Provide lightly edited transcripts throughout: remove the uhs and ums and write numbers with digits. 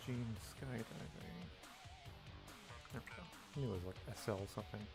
Gene skydiving. There we go. I knew it was like SL something.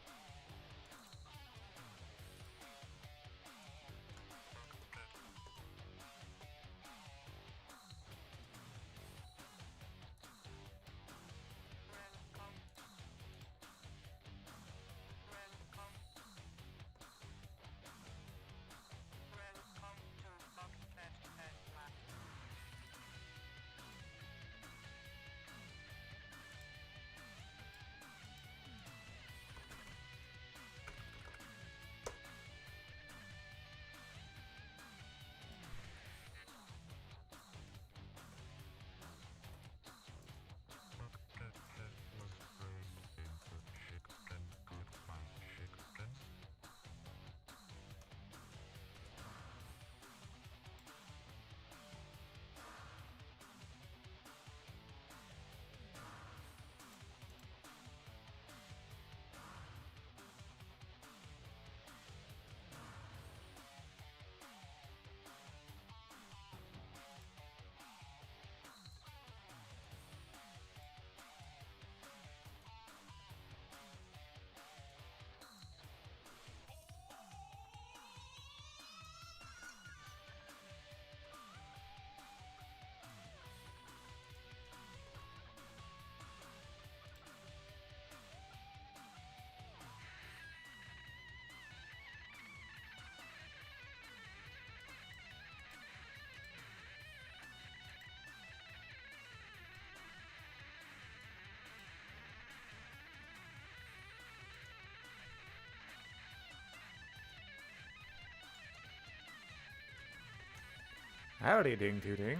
Howdy, ding doo ding.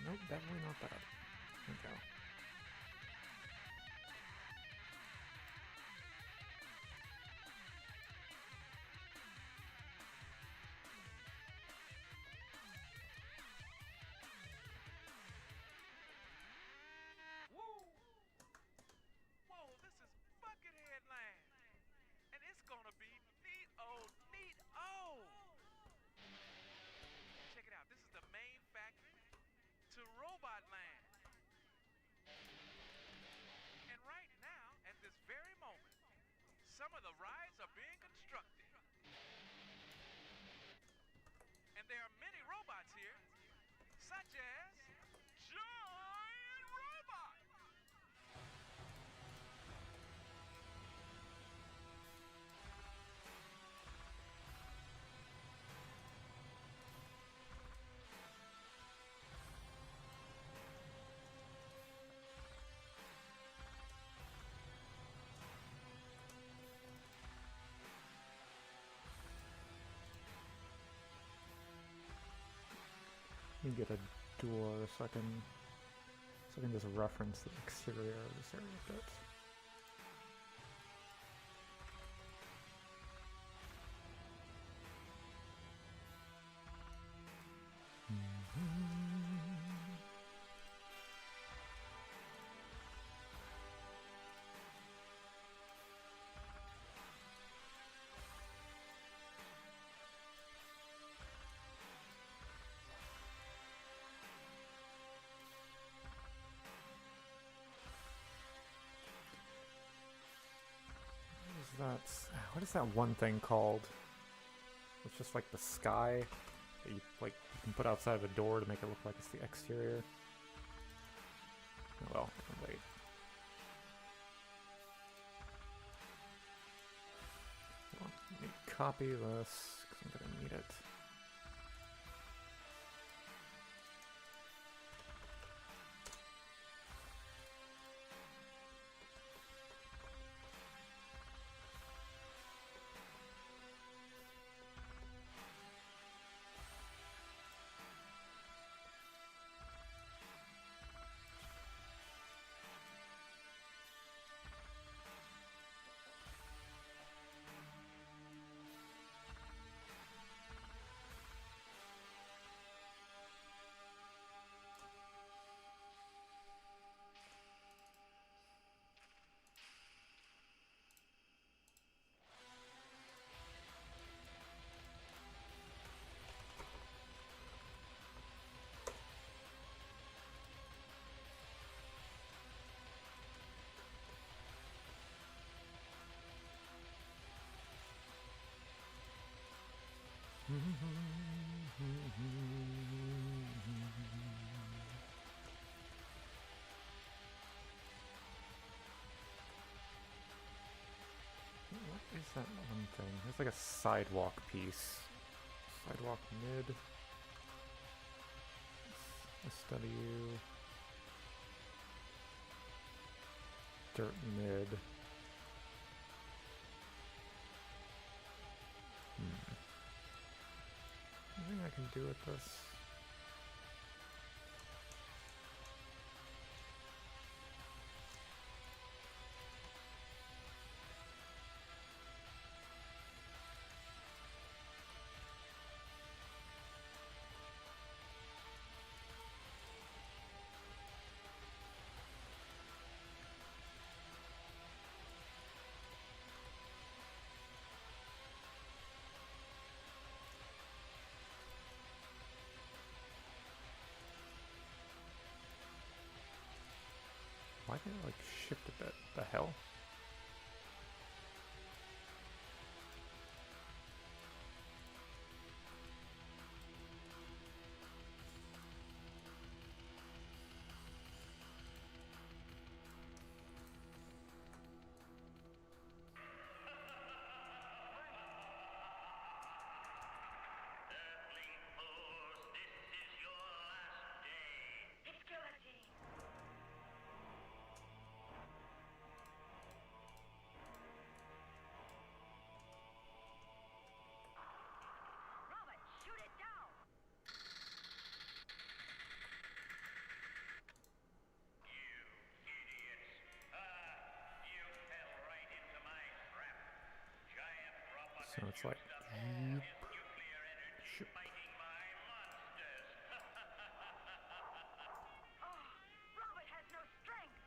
Nope, definitely not that. Okay. Let me get a door so I can just reference the exterior of this area a bit. What is that one thing called? It's just like the sky that you can put outside of a door to make it look like it's the exterior. Oh, well, wait. Hold on, let me copy this because I'm gonna need it. What is that one thing? There's like a sidewalk piece. Sidewalk mid. SW. Dirt mid. Anything I can do with this? Why did it like shift a bit? The hell? So it's like shoot. Robert has no strength.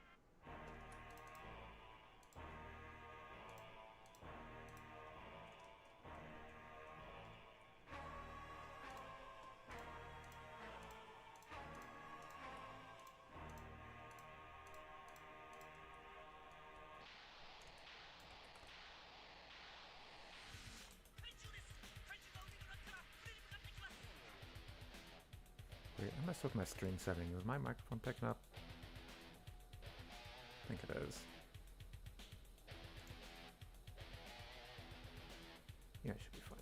Wait, I messed with my stream setting. Was my microphone picking up? I think it is. Yeah, it should be fine.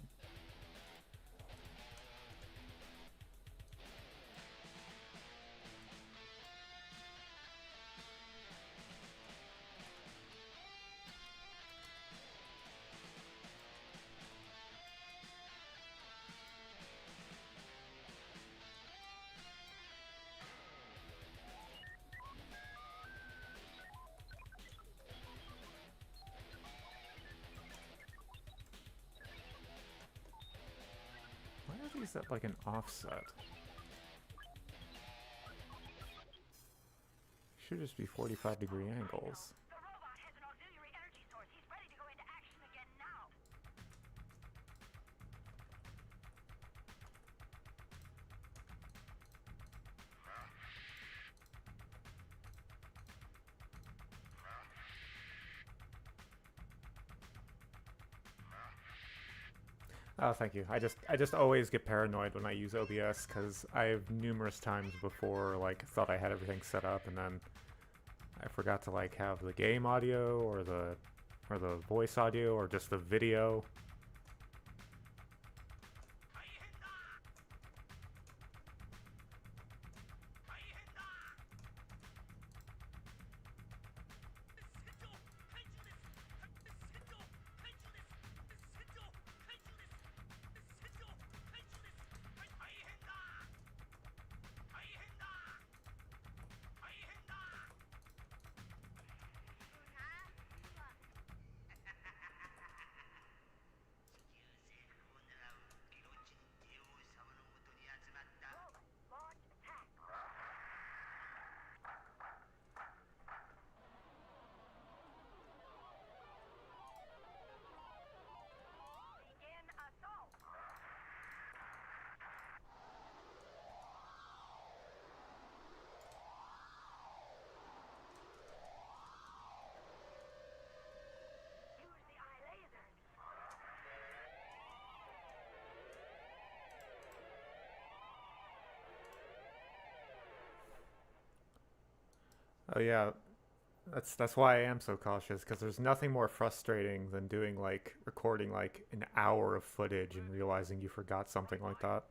Why are these at like an offset? Should just be 45-degree angles. The robot has an auxiliary energy source. He's ready to go into action again now. Oh, thank you. I just always get paranoid when I use OBS because I've numerous times before like thought I had everything set up and then I forgot to like have the game audio or the voice audio or just the video. Oh yeah, that's why I am so cautious, because there's nothing more frustrating than doing like recording like an hour of footage and realizing you forgot something like that.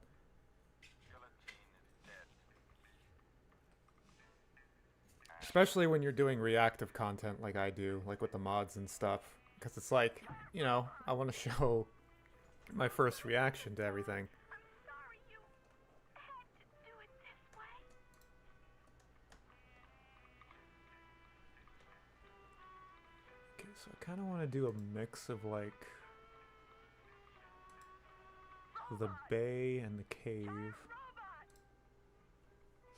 Especially when you're doing reactive content like I do, like with the mods and stuff. Because it's like, I want to show my first reaction to everything. I'm sorry you had to do it this way. Okay, so I kind of want to do a mix of like the bay and the cave.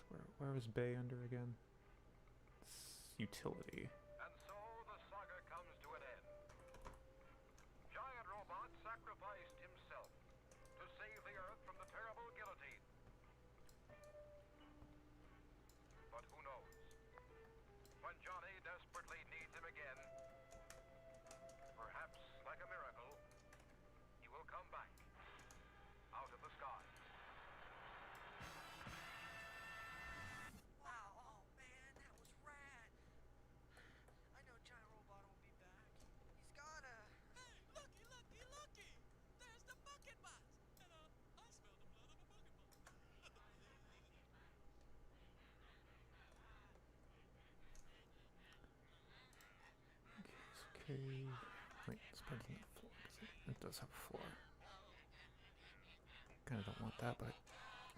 So where was bay under again? It's utility. And so the saga comes to an end. Giant Robot sacrificed himself to save the Earth from the terrible guillotine. But who knows? When Johnny desperately needs him again, perhaps like a miracle, he will come back out of the sky. Wow, oh man, that was rad. I know Giant Robot will be back. He's gotta. Hey, looky, looky, looky! There's the bucket box! And, I smell the blood of a bucket box. Okay, so cave. Wait, it's better than the floor. It does have a floor. Kind of don't want that, but I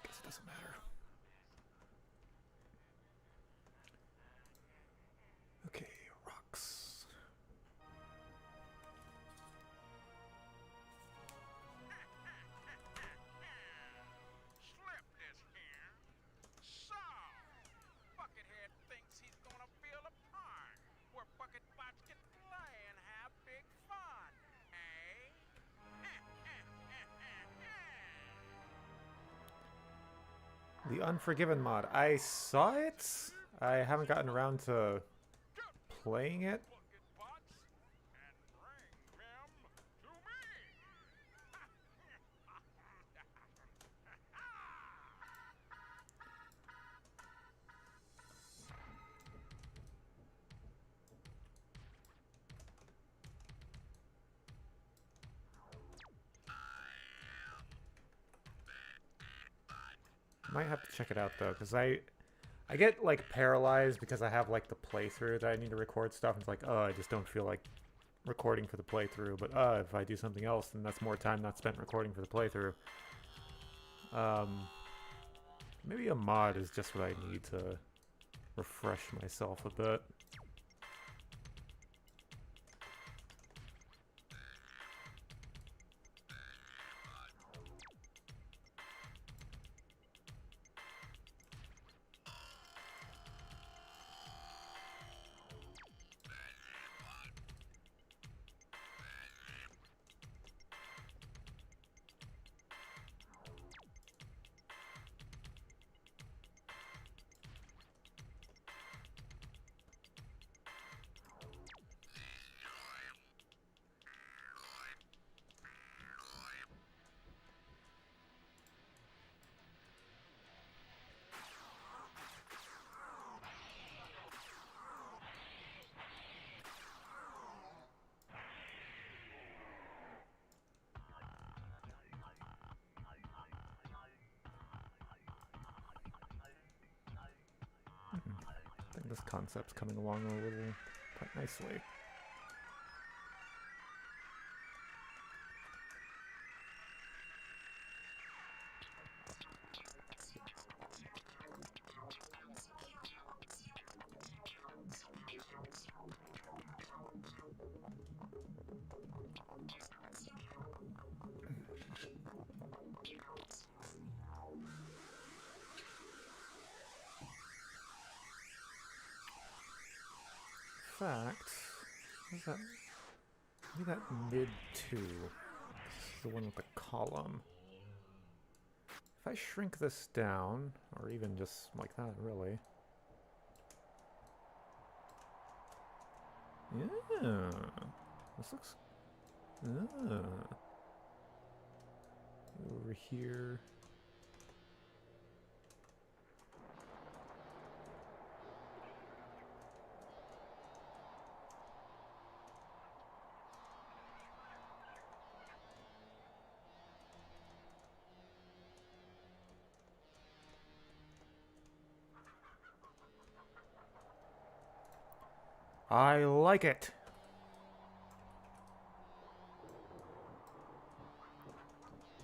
guess it doesn't matter. Okay, rocks. Slip is here. So, Buckethead thinks he's gonna feel a park where Bucket Bots can play and have big fun, eh? The Unforgiven mod. I saw it. I haven't gotten around to playing it. Bucket Bots and bring them to me. Might have to check it out though, because I get like paralyzed because I have like the playthrough that I need to record stuff. And it's like, oh, I just don't feel like recording for the playthrough. But if I do something else, then that's more time not spent recording for the playthrough. Maybe a mod is just what I need to refresh myself a bit. I think this concept's coming along a little quite nicely. Fact, what is that? Maybe that mid two. This is the one with the column. If I shrink this down, or even just like that, really. Yeah, this looks. Over here. I like it.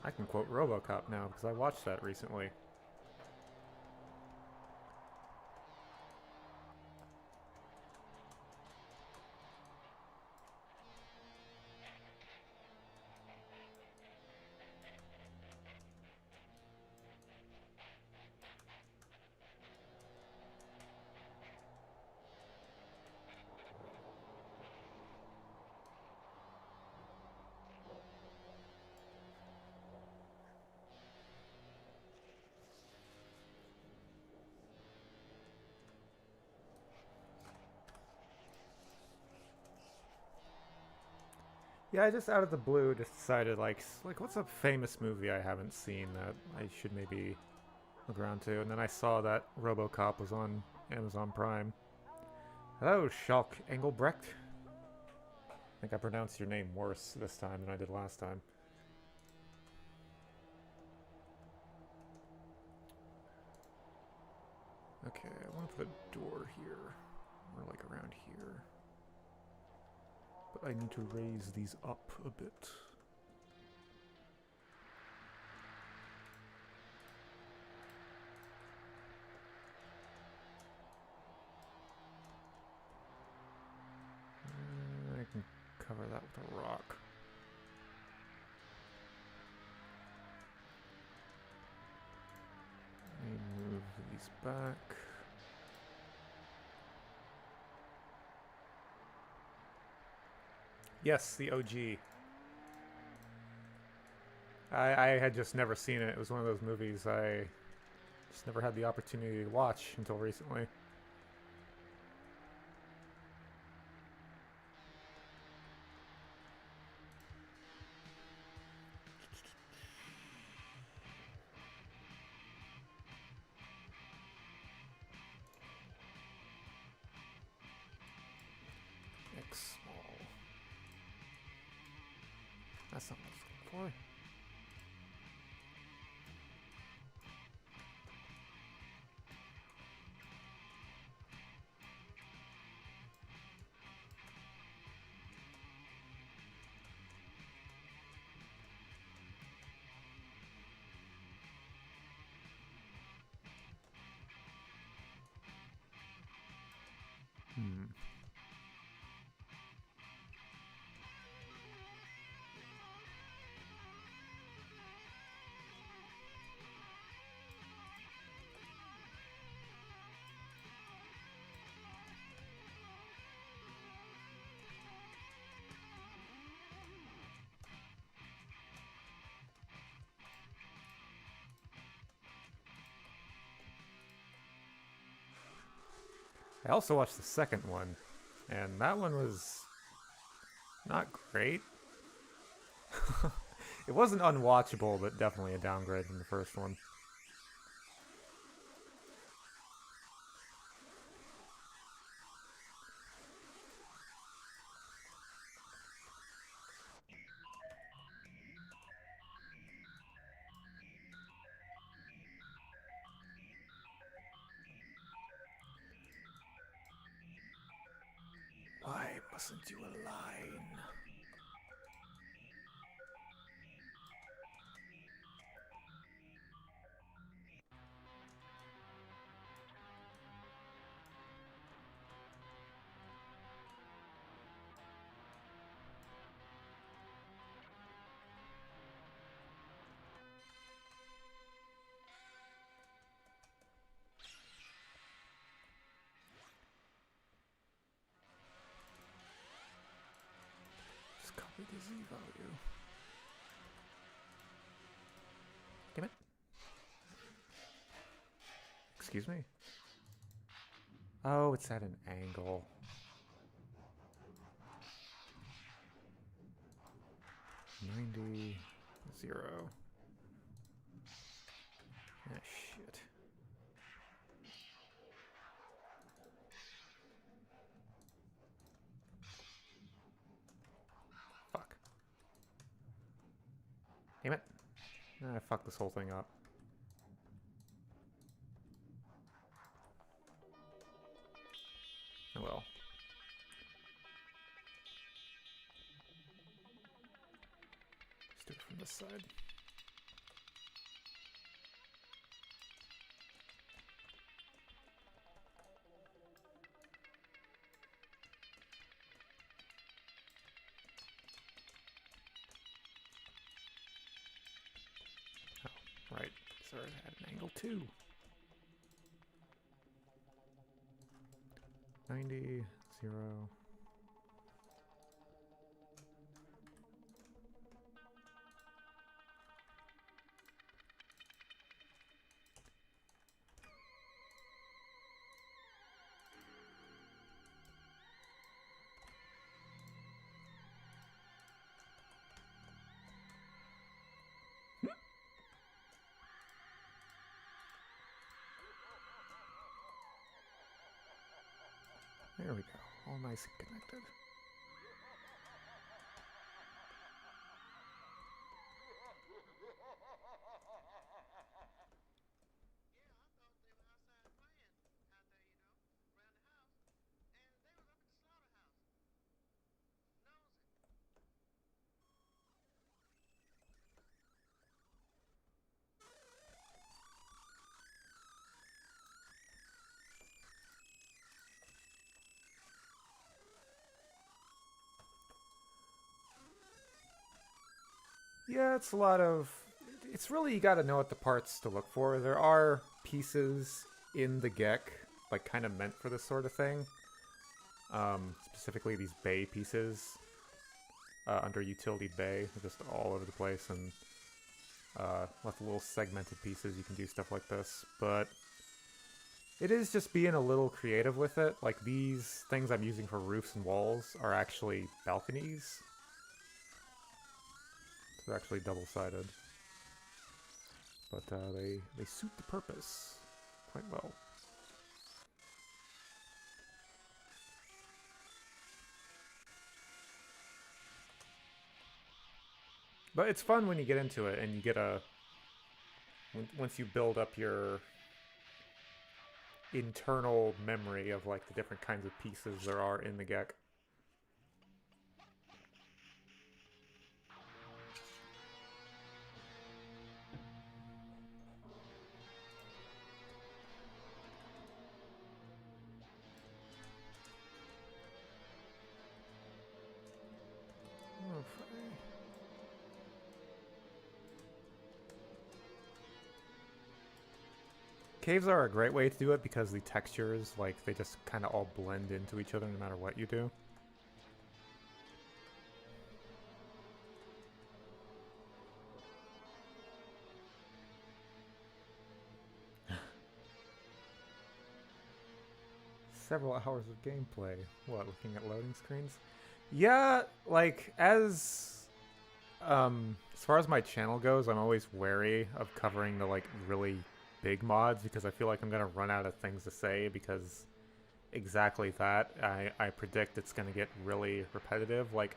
I can quote RoboCop now because I watched that recently. Yeah, I just out of the blue just decided like what's a famous movie I haven't seen that I should maybe look around to, and then I saw that RoboCop was on Amazon Prime. Hello, Schalk Engelbrecht. I think I pronounced your name worse this time than I did last time. Okay, I want to put a door here, or like around here. But I need to raise these up a bit. I can cover that with a rock. Let me move these back. Yes, the OG. I had just never seen it. It was one of those movies I just never had the opportunity to watch until recently. X small. That's not what I was looking for. Hmm. I also watched the second one, and that one was not great. It wasn't unwatchable, but definitely a downgrade from the first one. Why mustn't you align? Just copy the Z value. Damn it. Excuse me? Oh, it's at an angle. $90, 0. Ah, shit. Fuck. Damn it. I fucked this whole thing up. Oh well. Let's do it from this side. Oh, right. Sorry, I had an angle too. 90, 0. There we go. All nice and connected. Yeah, it's a lot of... It's really, you gotta know what the parts to look for. There are pieces in the GEC, like, kind of meant for this sort of thing. Specifically these bay pieces under utility bay, they're just all over the place, and lots of little segmented pieces, you can do stuff like this. But it is just being a little creative with it. Like, these things I'm using for roofs and walls are actually balconies. They're actually double-sided. But they suit the purpose quite well. But it's fun when you get into it and you get a... Once you build up your internal memory of like the different kinds of pieces there are in the GEC. Caves are a great way to do it because the textures, like, they just kind of all blend into each other no matter what you do. Several hours of gameplay. What, looking at loading screens? Yeah, like, as far as my channel goes, I'm always wary of covering the, like, really big mods because I feel like I'm gonna run out of things to say because exactly that. I predict it's gonna get really repetitive. Like,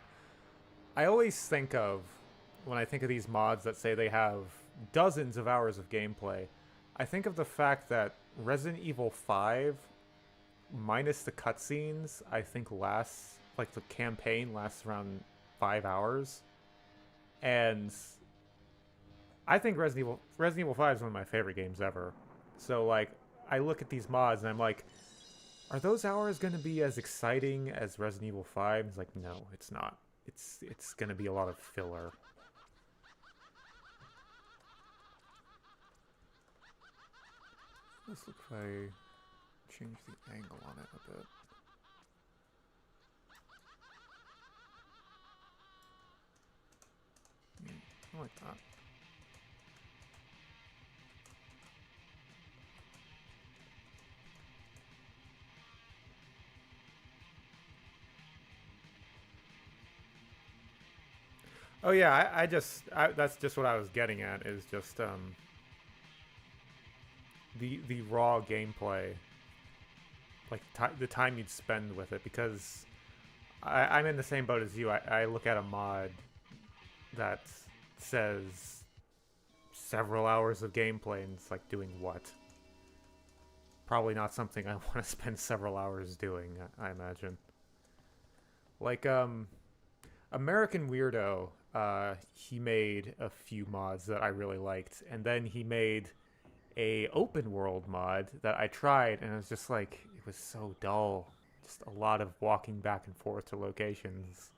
I always think of, when I think of these mods that say they have dozens of hours of gameplay, I think of the fact that Resident Evil 5, minus the cutscenes, I think lasts, like, the campaign lasts around 5 hours. And I think Resident Evil 5 is one of my favorite games ever. So, like, I look at these mods and I'm like, are those hours going to be as exciting as Resident Evil 5? It's like, no, it's not. It's going to be a lot of filler. Let's look if I change the angle on it a bit. I like that. Oh yeah, that's just what I was getting at, is just the raw gameplay, like the time you'd spend with it, because I'm in the same boat as you. I look at a mod that says several hours of gameplay and it's like, doing what? Probably not something I want to spend several hours doing, I imagine. Like, American Weirdo he made a few mods that I really liked, and then he made a open world mod that I tried, and it was just like it was so dull. Just a lot of walking back and forth to locations.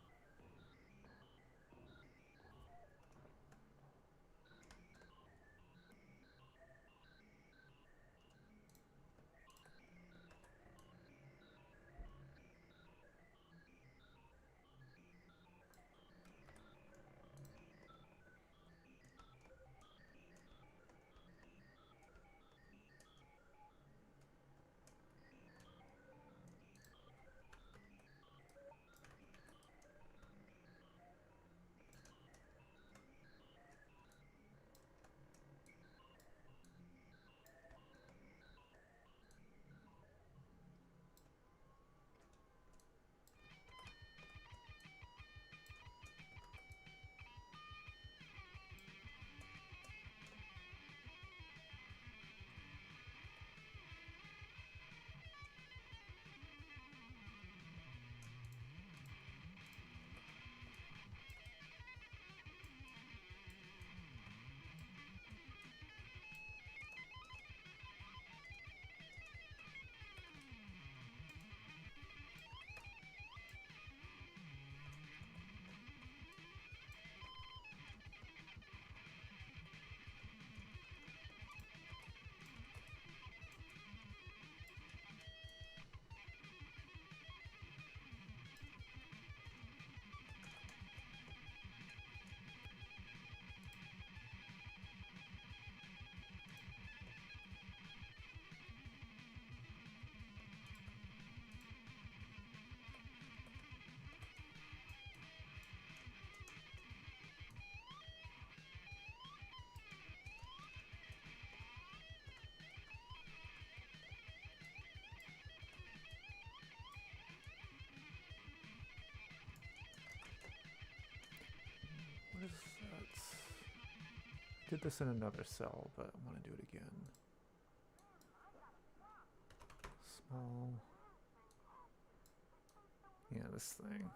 What is that? Did this in another cell, but I want to do it again. Small. Yeah, this thing.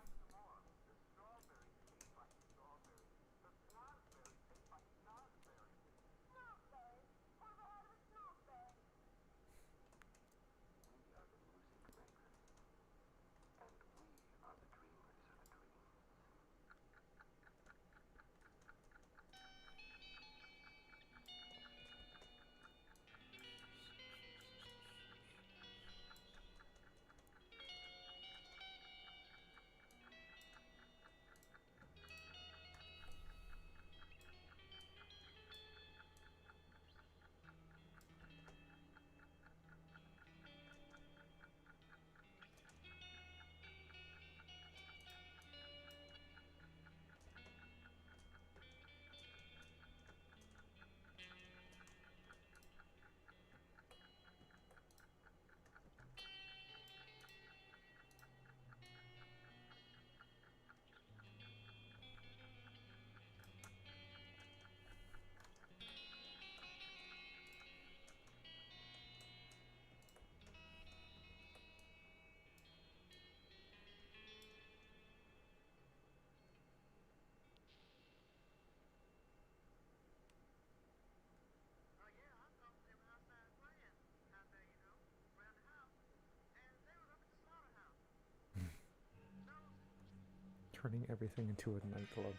Turning everything into a nightclub.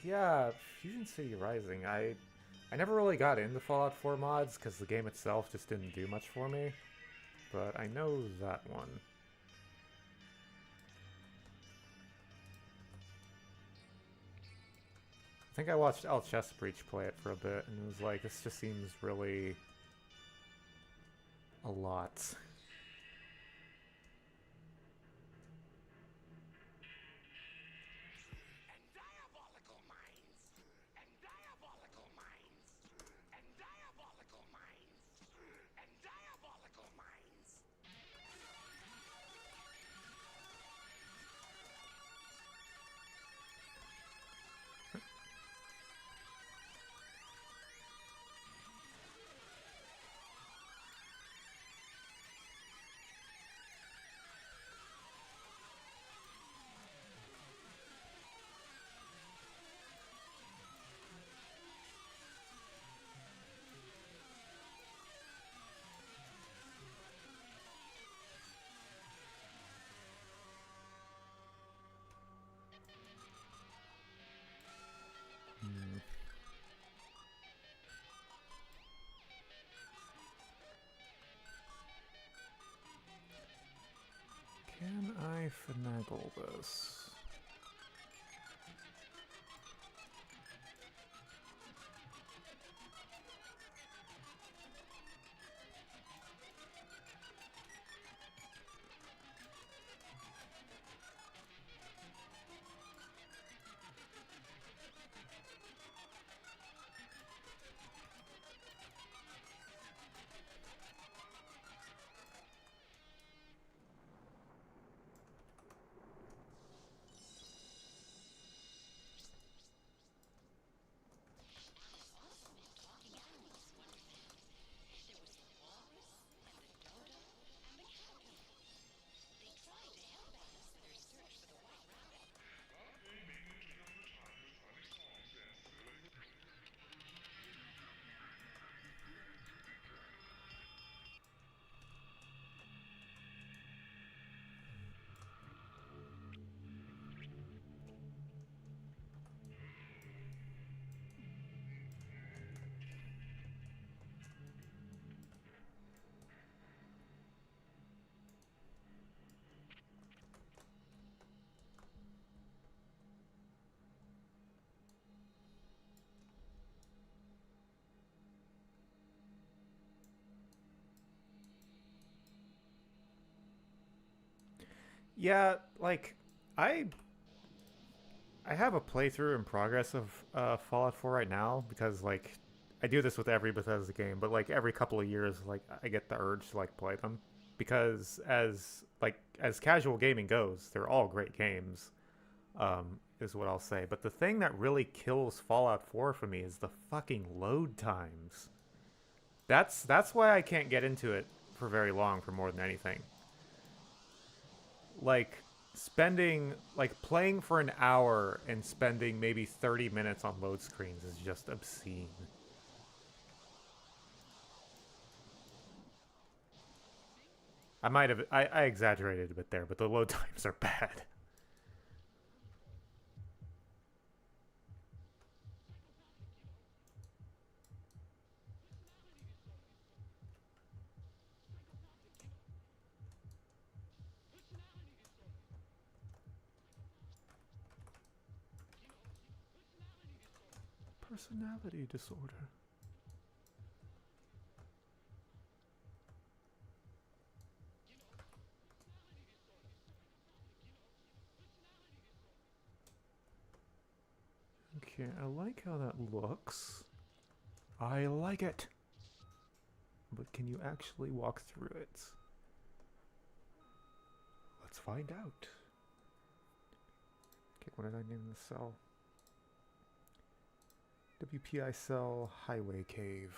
Yeah, Fusion City Rising. I never really got into Fallout 4 mods because the game itself just didn't do much for me. But I know that one. I think I watched El Chess Breach play it for a bit, and it was like, this just seems really a lot. enable this. Yeah, like I I have a playthrough in progress of Fallout 4 right now because like I do this with every Bethesda game, but like every couple of years like I get the urge to like play them because as casual gaming goes, they're all great games. Is what I'll say. But the thing that really kills Fallout 4 for me is the fucking load times. That's why I can't get into it for very long for more than anything. Like playing for an hour and spending maybe 30 minutes on load screens is just obscene. I exaggerated a bit there, but the load times are bad. Personality disorder. Okay, I like how that looks. I like it. But can you actually walk through it? Let's find out. Okay, what did I name the cell? WPI cell highway cave.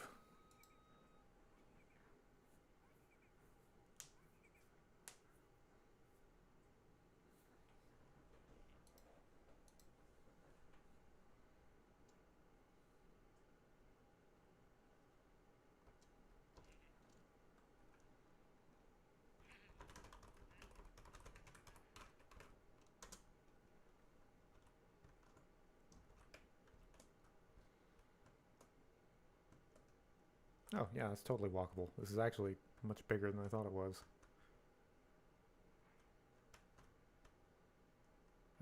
Oh, yeah, it's totally walkable. This is actually much bigger than I thought it was.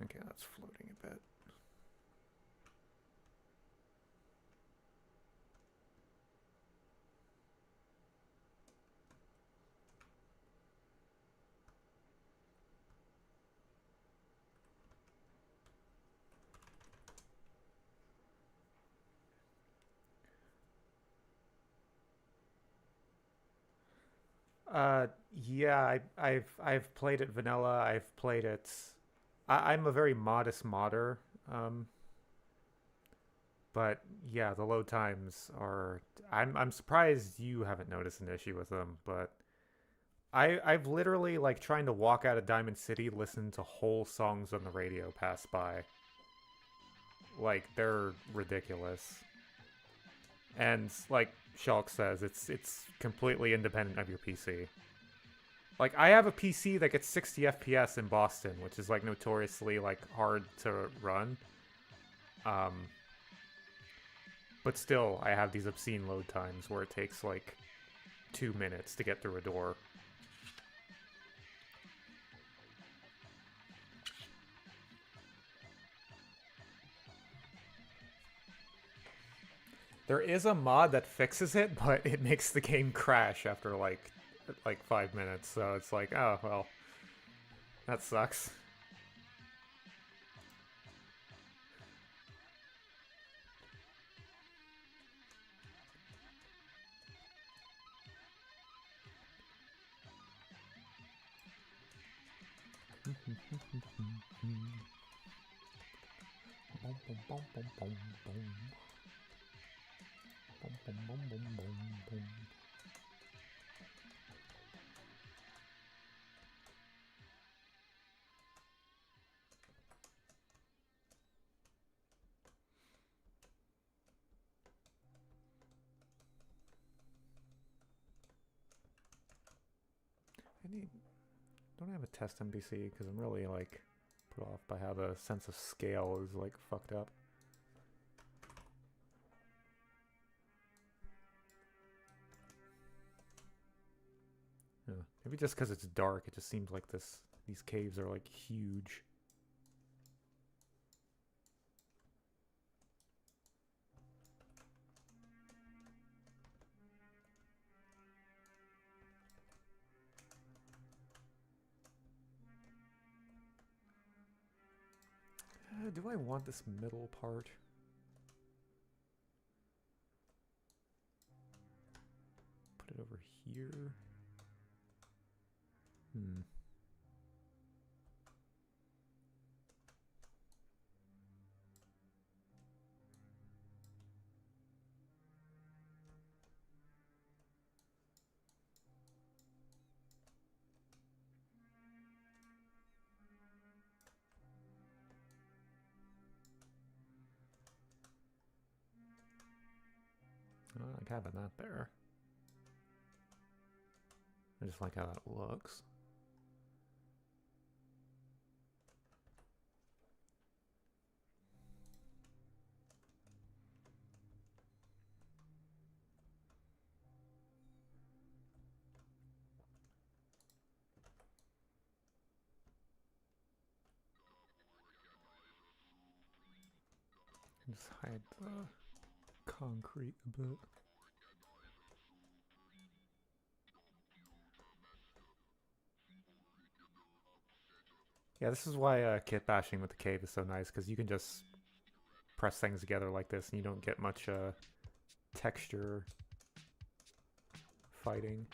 Okay, that's floating a bit. Yeah, I've played it vanilla. I've played it. I'm a very modest modder. Um, but yeah, the load times are. I'm surprised you haven't noticed an issue with them. But I've literally like trying to walk out of Diamond City, listen to whole songs on the radio pass by. Like they're ridiculous. And like Shulk says, it's completely independent of your PC. Like I have a PC that gets 60 FPS in Boston, which is like notoriously like hard to run. Um, but still, I have these obscene load times where it takes like 2 minutes to get through a door. There is a mod that fixes it, but it makes the game crash after like 5 minutes. So it's like, oh well, that sucks. Boom, boom, boom, boom, boom, boom. Boom, boom, boom, boom, boom, boom. Don't have a test NBC because I'm really like put off by how the sense of scale is like fucked up. Yeah, maybe just because it's dark, it just seems like these caves are like huge. Do I want this middle part? Put it over here. I like having that there. I just like how that looks. Just hide the concrete a bit. Yeah, this is why kit bashing with the cave is so nice, because you can just press things together like this and you don't get much texture fighting.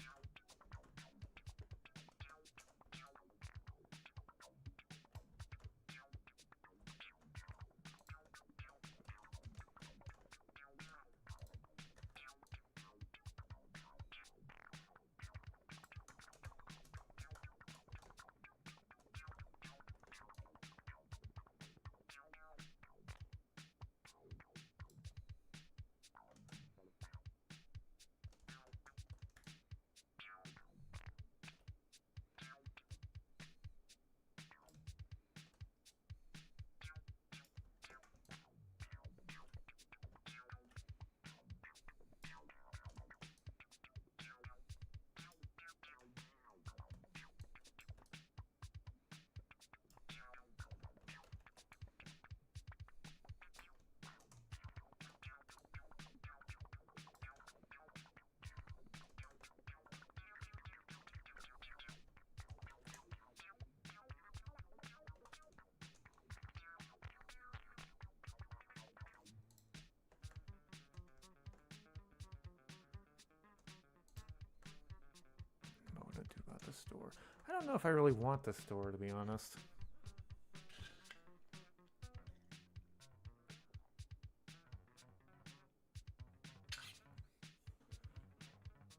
This door. I don't know if I really want this door, to be honest.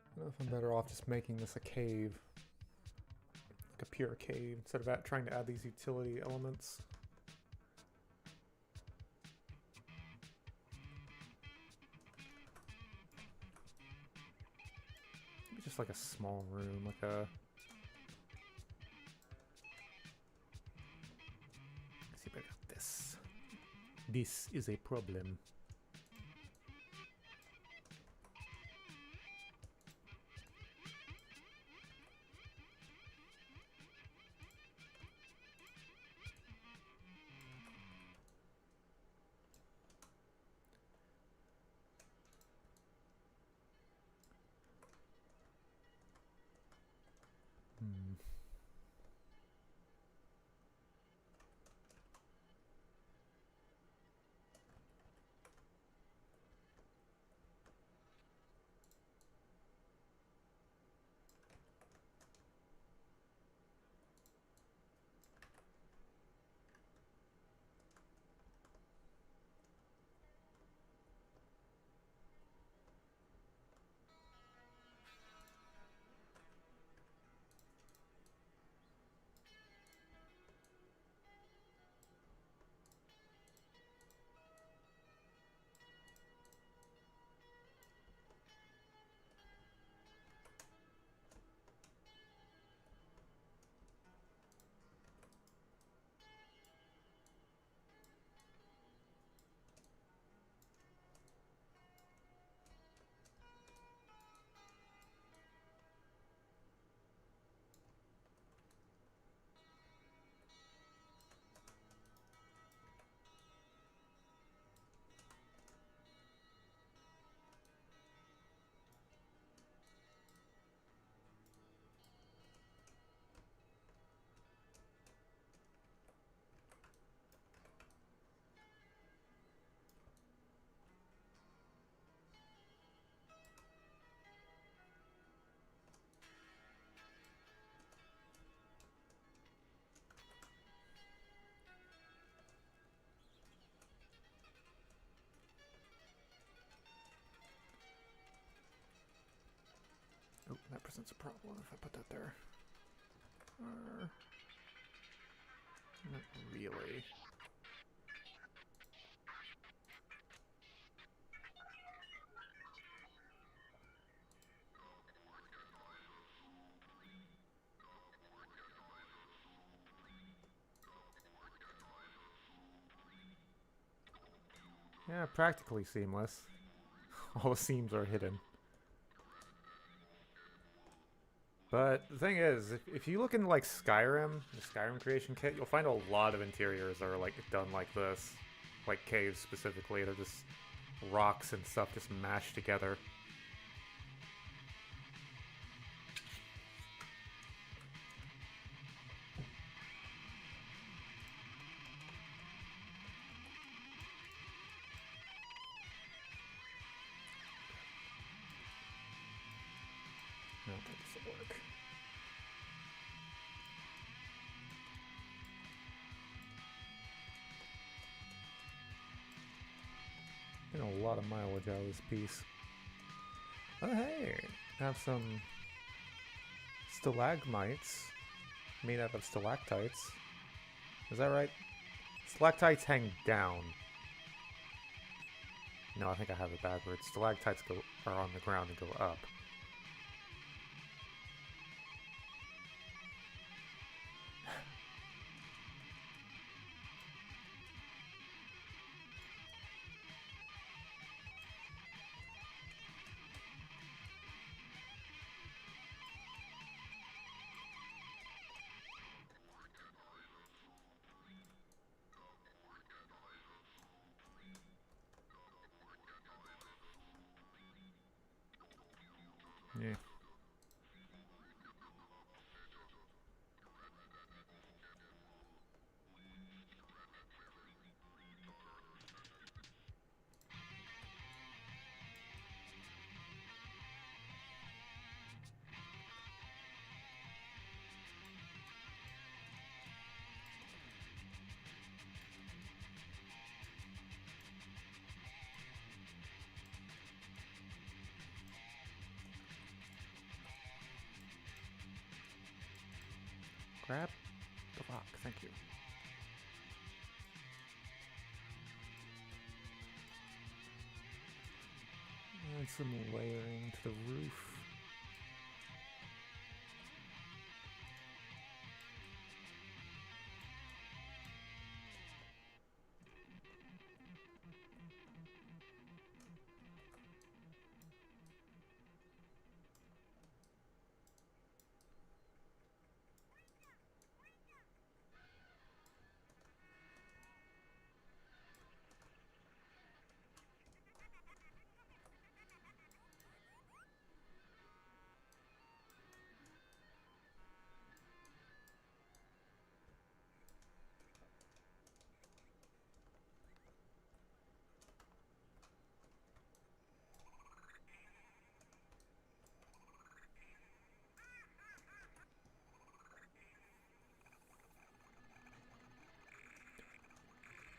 I don't know if I'm better off just making this a cave. Like a pure cave, instead of trying to add these utility elements. Maybe just like a small room, like a... This is a problem. that presents a problem if I put that there. Not really. Yeah, practically seamless. All the seams are hidden. But the thing is, if you look into like Skyrim, the Skyrim creation kit, you'll find a lot of interiors that are like done like this. Like caves specifically, they're just rocks and stuff just mashed together. I don't think this will work. Getting a lot of mileage out of this piece. Oh hey, have some stalagmites made out of stalactites. Is that right? Stalactites hang down. No, I think I have it backwards. Stalactites are on the ground and go up. Yeah. Grab the rock, thank you. Add some layering to the roof.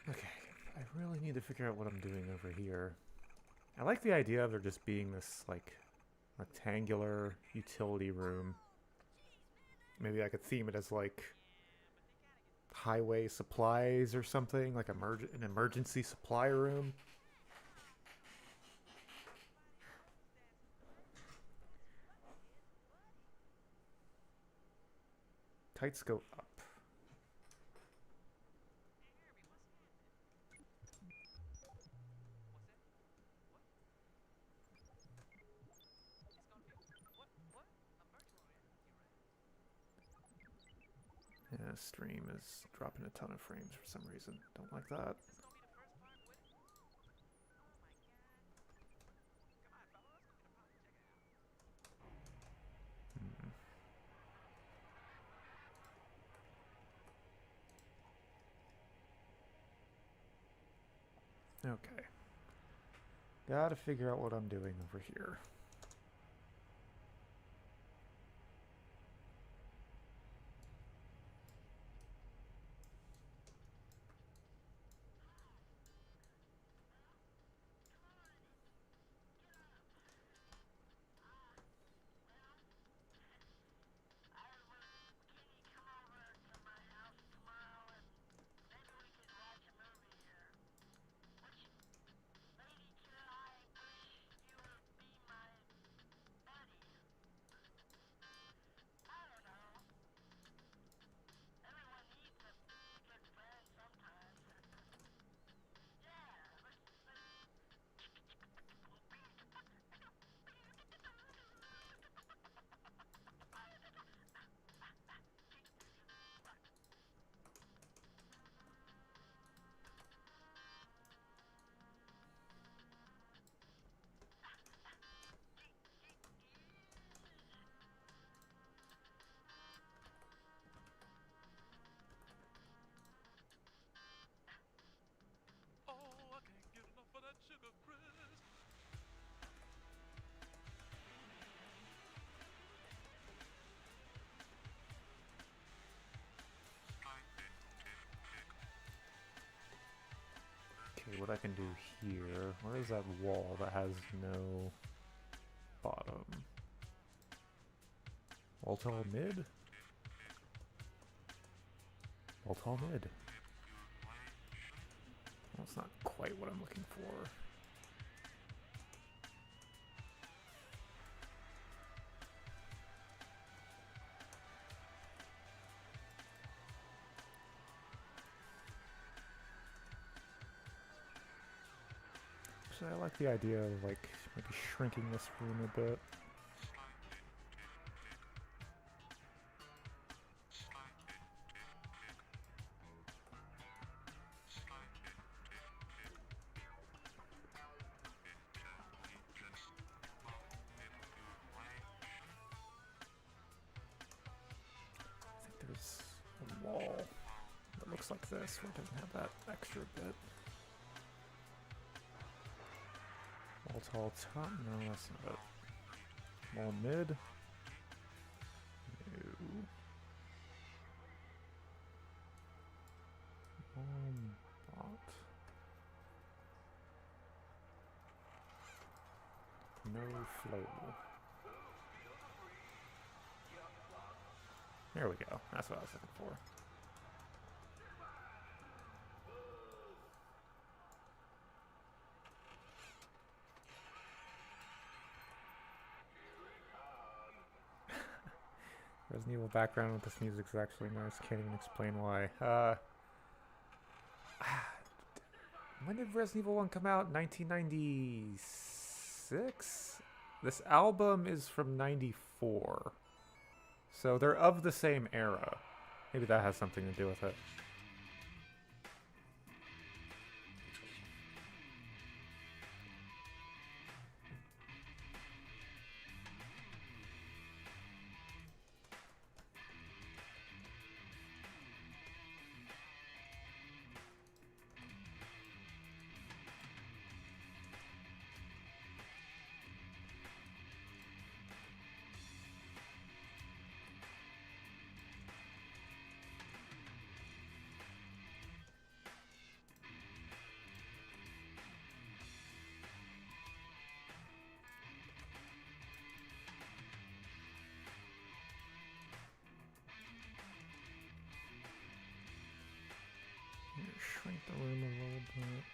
Okay, I really need to figure out what I'm doing over here. I like the idea of there just being this, like, rectangular utility room. Maybe I could theme it as, like, highway supplies or something, like an emergency supply room. Tights go up. Yeah, stream is dropping a ton of frames for some reason. Don't like that. Okay. Gotta figure out what I'm doing over here. what I can do here. Where is that wall that has no bottom? Wall tall mid? Wall tall mid. That's not quite what I'm looking for. So I like the idea of like maybe shrinking this room a bit. I think there's a wall that looks like this where it doesn't have that extra bit. Wall tall top? No, that's not it. Wall mid? No. Bot. No flow. There we go. That's what I was looking for. Resident Evil background with this music is actually nice. Can't even explain why. When did Resident Evil 1 come out? 1996? This album is from 94. So they're of the same era. Maybe that has something to do with it. Shrink the room a little bit.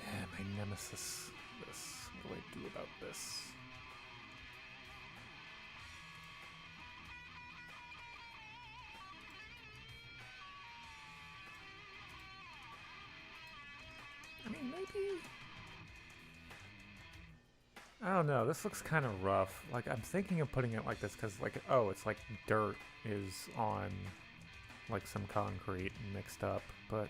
Yeah, my nemesis. This. What do I do about this? I mean, maybe... I don't know, this looks kind of rough. Like, I'm thinking of putting it like this because, like, oh, it's like dirt is on, like, some concrete mixed up, but,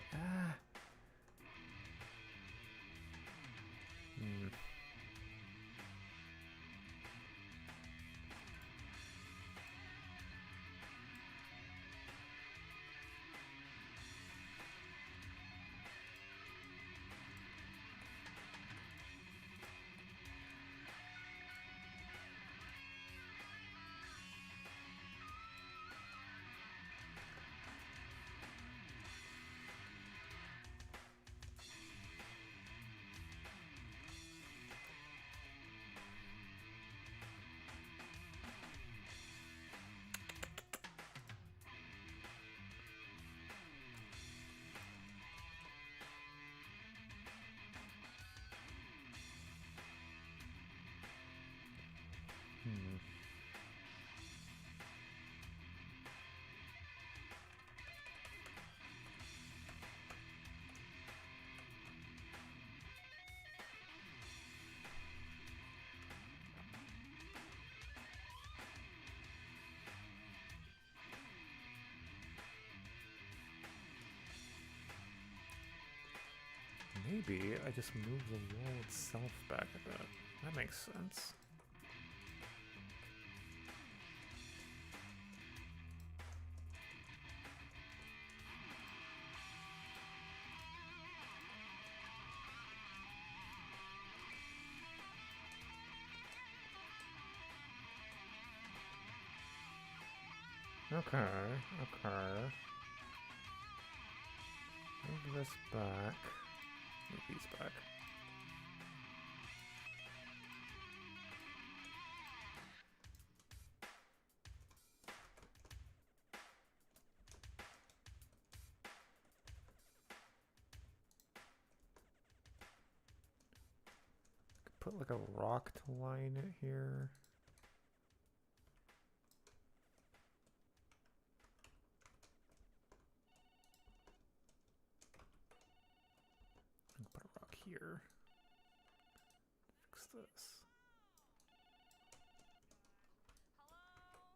maybe I just move the wall itself back a bit. That makes sense. Okay, okay. Move this back. Move these back. Put like a rock to line it here. And put a rock here. Fix this. Hello?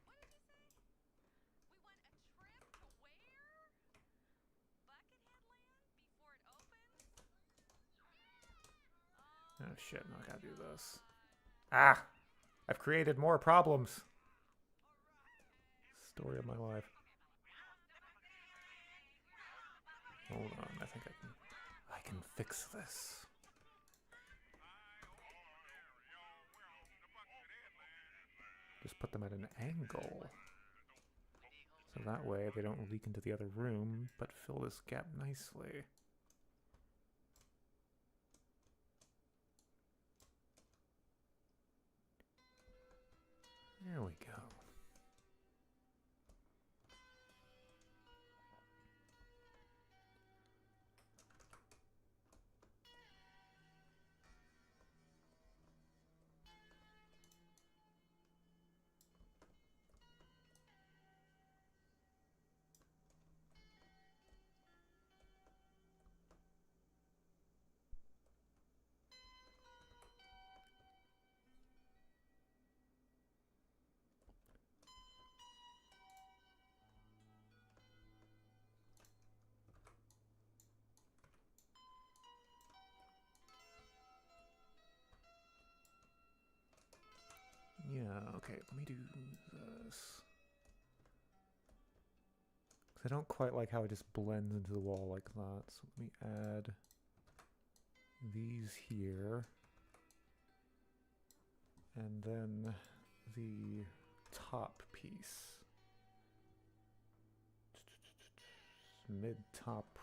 What? What did you say? We went a trip to where? Buckethead Land? Before it opens? Oh shit, no, I gotta do this. Ah! I've created more problems. Story of my life. Hold on, I think I can fix this. Just put them at an angle. So that way they don't leak into the other room, but fill this gap nicely. There we go. Yeah, okay, let me do this. 'Cause I don't quite like how it just blends into the wall like that, so let me add these here. And then the top piece. Mid-top,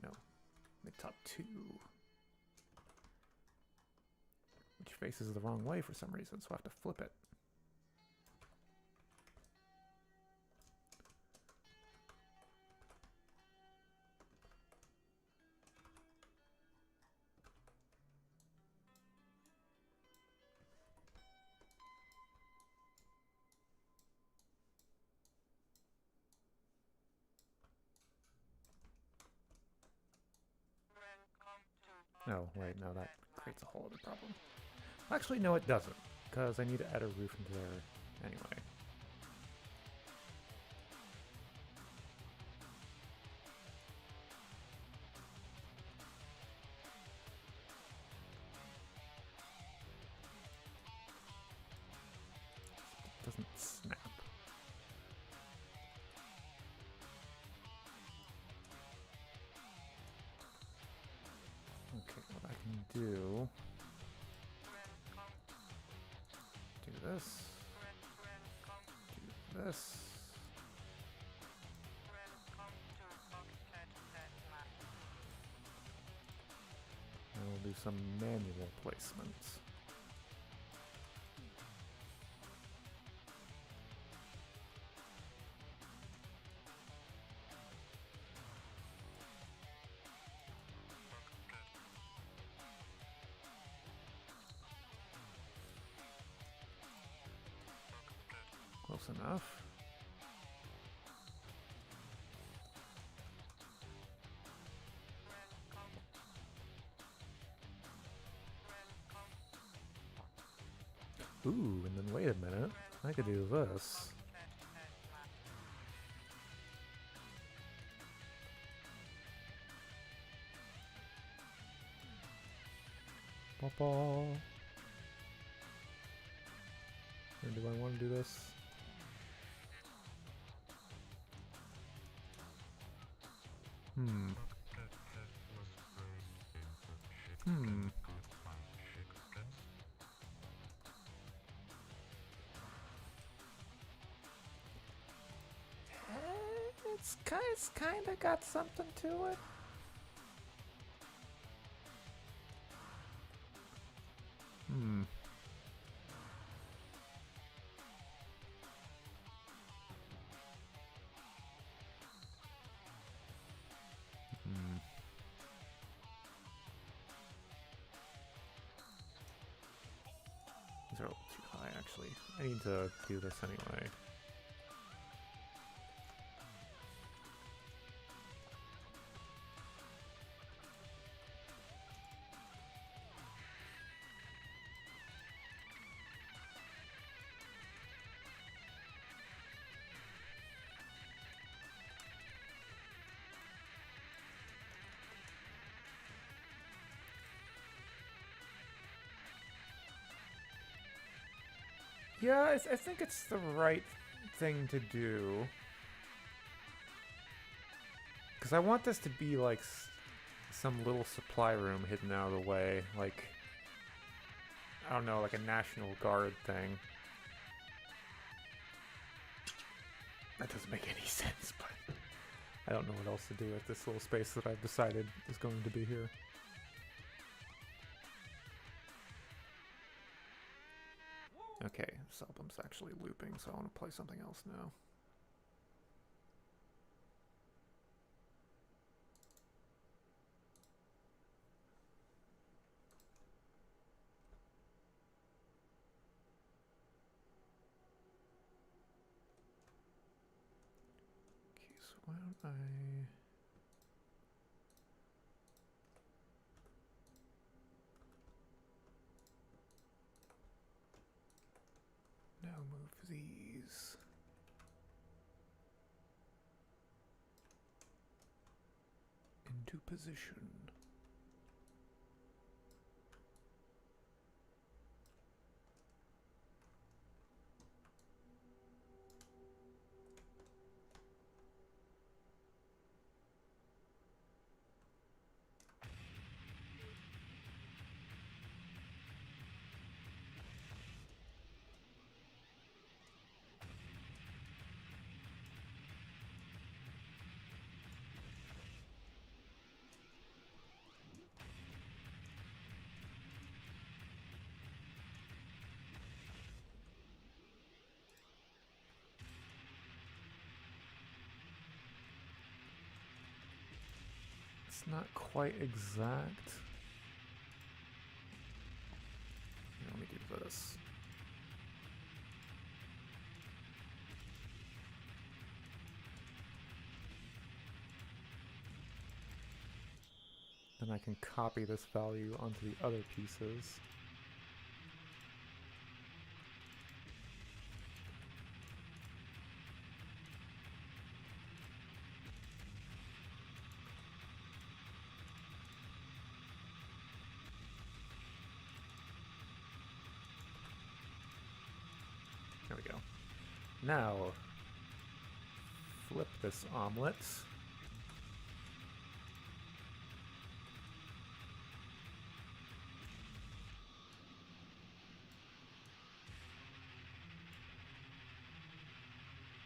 no, mid-top 2. Which faces the wrong way for some reason, so I have to flip it. Oh, wait, no, that creates a whole other problem. Actually, no, it doesn't, because I need to add a roof into there anyway. It doesn't snap. Okay, what I can do this, do this. And we'll do some manual placements. Close enough. Ooh, and then wait a minute. I could do this. Papa. Or do I want to do this? Hmm. It's kinda got something to it. Hmm. Hmm. These are a little too high, actually. I need to do this anyway. Yeah, I think it's the right thing to do. Because I want this to be like some little supply room hidden out of the way. Like, I don't know, like a National Guard thing. That doesn't make any sense, but I don't know what else to do with this little space that I've decided is going to be here. Okay, this album's actually looping, so I want to play something else now. Okay, so why don't I... now move these. Into position. It's not quite exact. Here, let me do this. Then I can copy this value onto the other pieces. There we go. Now, flip this omelet.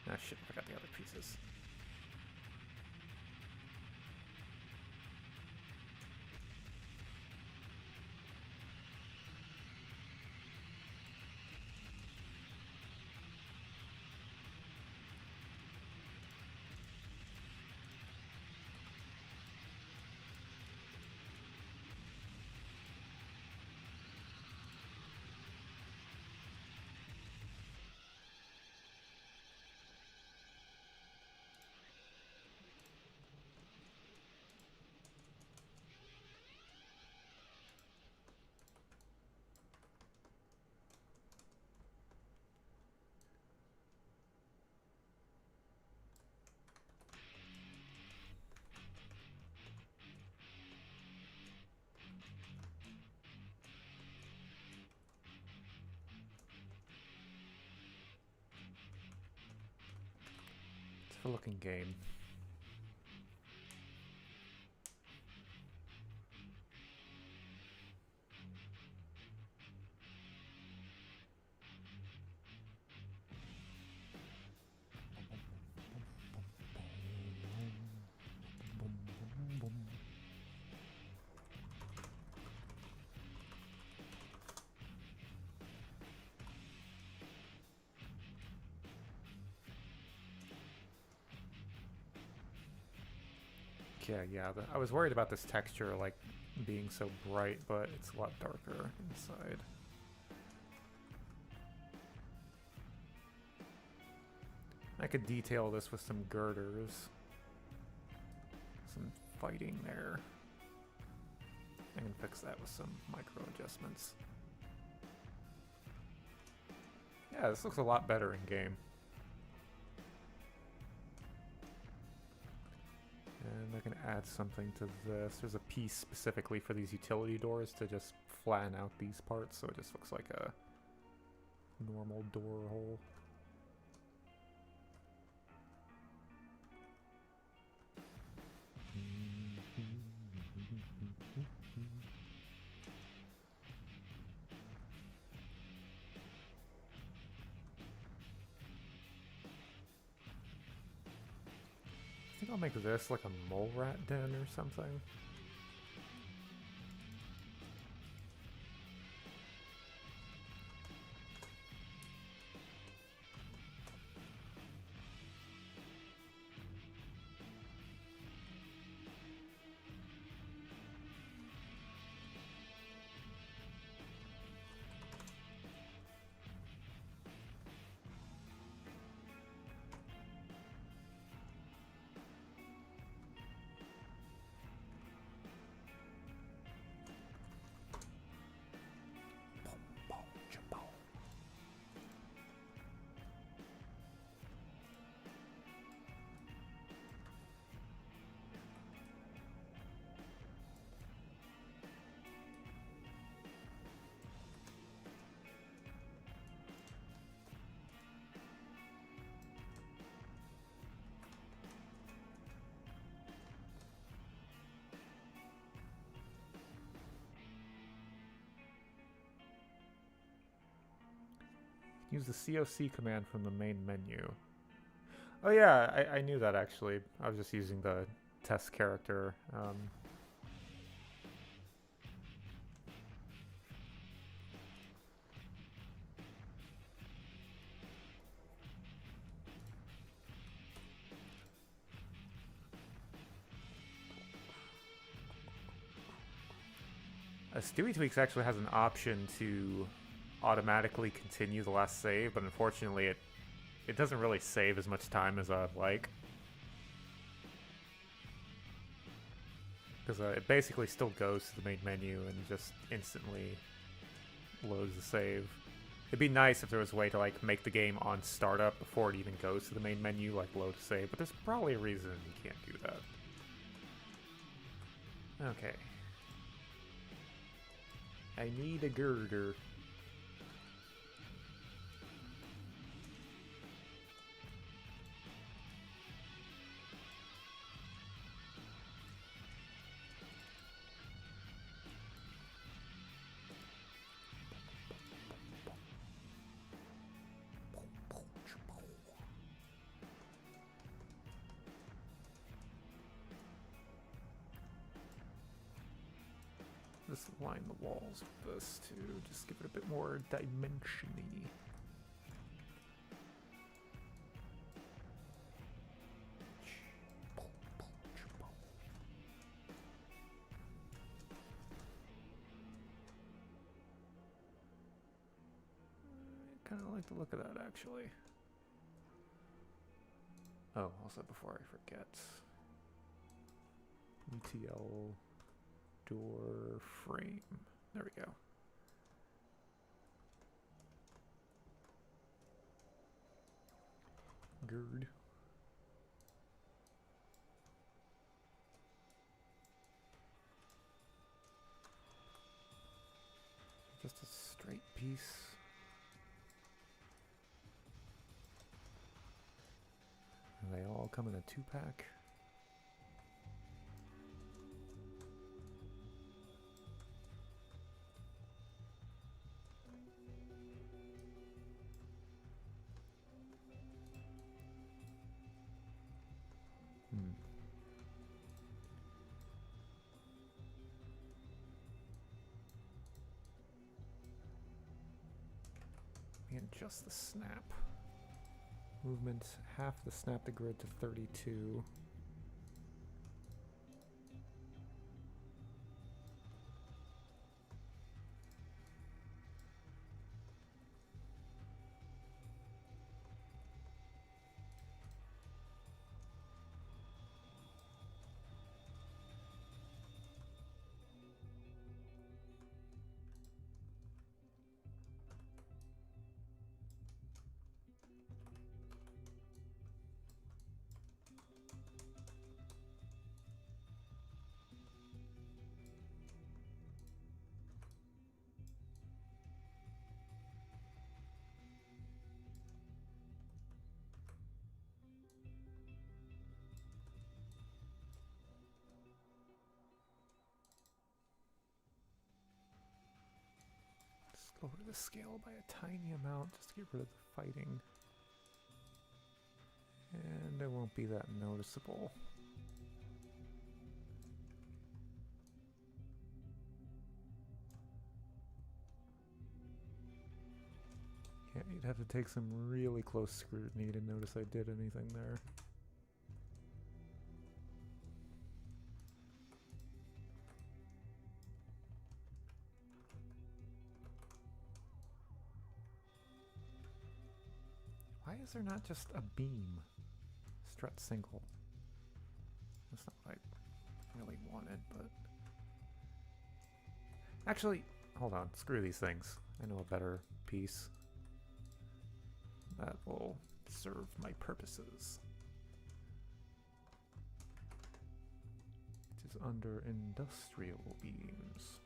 Ah, shit, I forgot the other pieces. It's a looking game. Okay, yeah, I was worried about this texture, like, being so bright, but it's a lot darker inside. I could detail this with some girders. Some fighting there. I can fix that with some micro adjustments. Yeah, this looks a lot better in game. And I can add something to this. There's a piece specifically for these utility doors to just flatten out these parts, so it just looks like a normal door hole. I think I'll make this like a mole rat den or something. Use the COC command from the main menu. Oh yeah, I knew that actually. I was just using the test character. Stewie Tweaks actually has an option to automatically continue the last save, but unfortunately it doesn't really save as much time as I'd like. Because it basically still goes to the main menu and just instantly loads the save. It'd be nice if there was a way to like make the game on startup before it even goes to the main menu, like load a save, but there's probably a reason you can't do that. Okay. I need a girder. Just line the walls with this to just give it a bit more dimension-y. I kind of like the look of that, actually. Oh, also before I forget, ETL door frame. There we go. Gird. Just a straight piece. And they all come in a 2-pack. And just the snap. Movement, half the snap the grid to 32. lower the scale by a tiny amount just to get rid of the fighting. And it won't be that noticeable. Yeah, you'd have to take some really close scrutiny to notice I did anything there. Why is there not just a beam? Strut single. That's not what I really wanted, but... Actually, hold on. Screw these things. I know a better piece that will serve my purposes. Which is under industrial beams.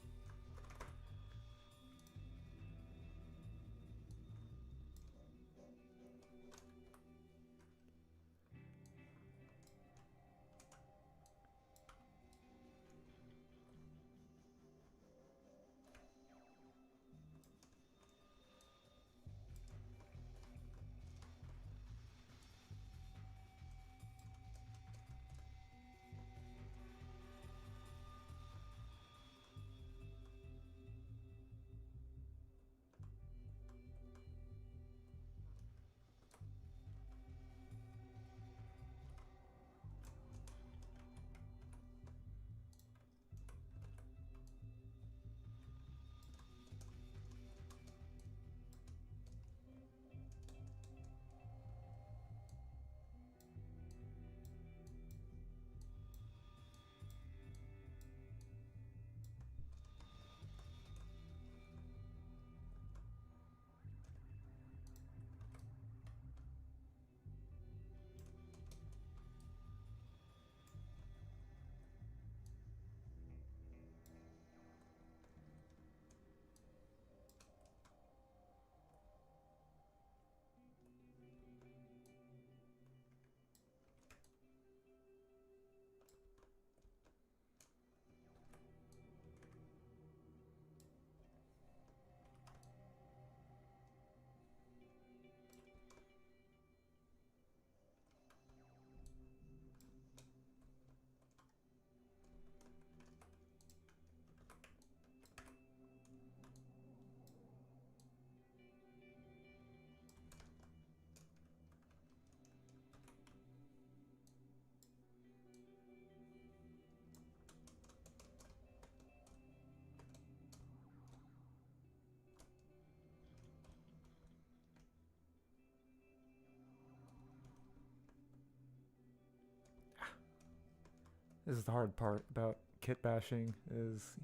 This is the hard part about kit bashing, is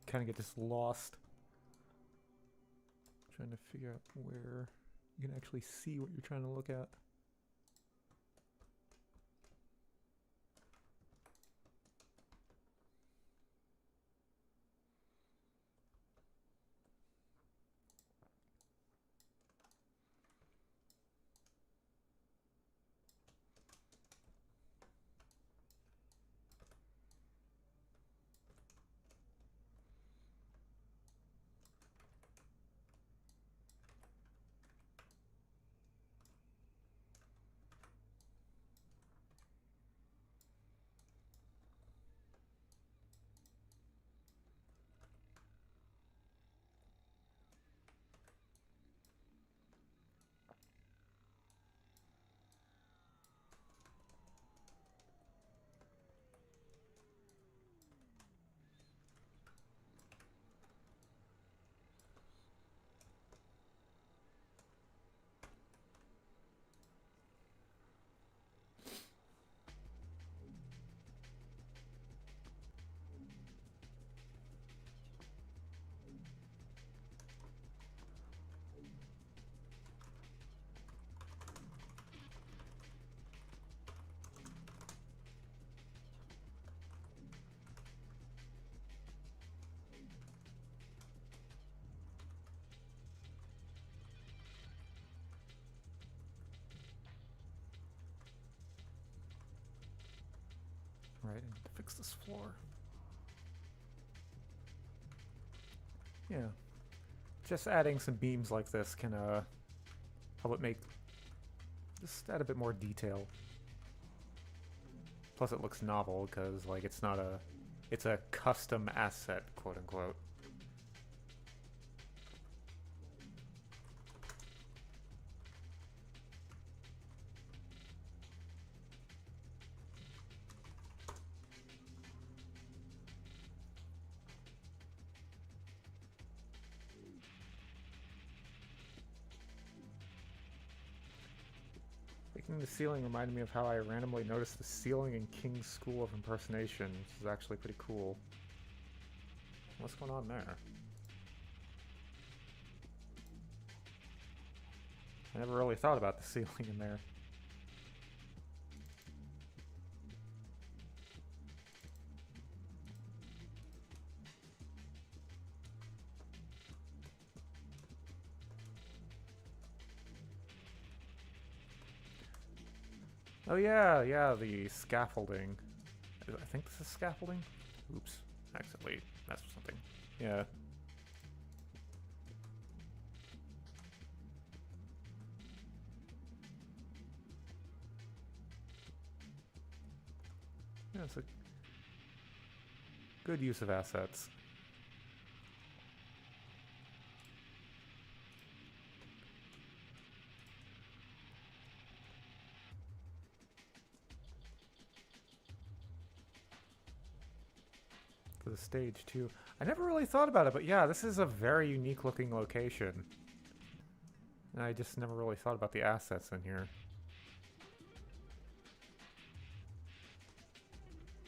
kind of get just lost. Trying to figure out where you can actually see what you're trying to look at. Right, I need to fix this floor. Yeah. just adding some beams like this can help it make just add a bit more detail. Plus it looks novel because like it's not a it's a custom asset, quote unquote. Making the ceiling reminded me of how I randomly noticed the ceiling in King's School of Impersonation, which is actually pretty cool. What's going on there? I never really thought about the ceiling in there. Oh yeah, yeah, the scaffolding. I think this is scaffolding? Oops, accidentally messed with something. Yeah. Yeah, it's a good use of assets. For the stage too. I never really thought about it, but yeah, this is a very unique looking location. And I just never really thought about the assets in here.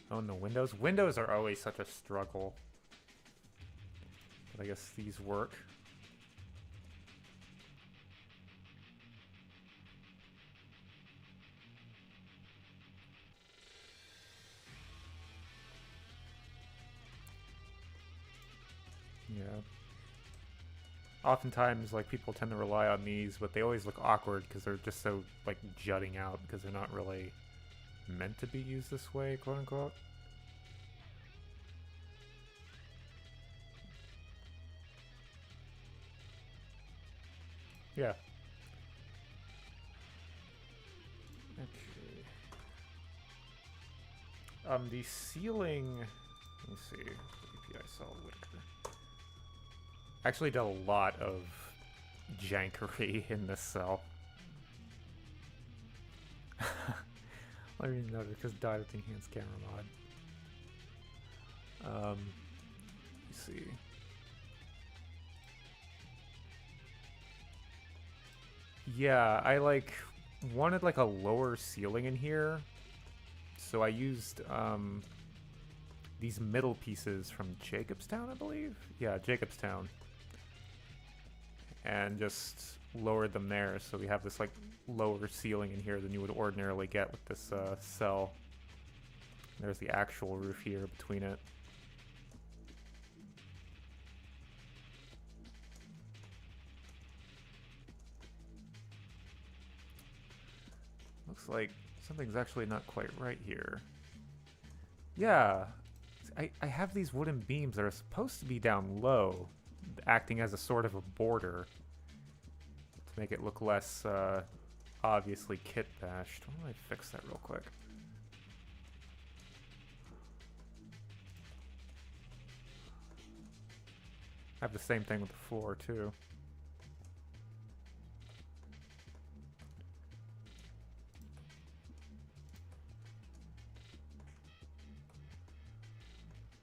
Oh, and the windows? Windows are always such a struggle. But I guess these work. Yeah. Oftentimes, like, people tend to rely on these, but they always look awkward because they're just so, like, jutting out because they're not really meant to be used this way, quote unquote. Yeah. Okay. The ceiling. Let me see. API solid Whitaker. Actually did a lot of jankery in this cell. I didn't even notice because died with the enhanced camera mod. Let me see. Yeah, I like wanted like a lower ceiling in here, so I used these middle pieces from Jacobstown, I believe. Yeah, Jacobstown, and just lowered them there, so we have this like lower ceiling in here than you would ordinarily get with this cell. There's the actual roof here between it. Looks like something's actually not quite right here. Yeah, I have these wooden beams that are supposed to be down low, acting as a sort of a border to make it look less obviously kitbashed. Why don't I fix that real quick? I have the same thing with the floor too.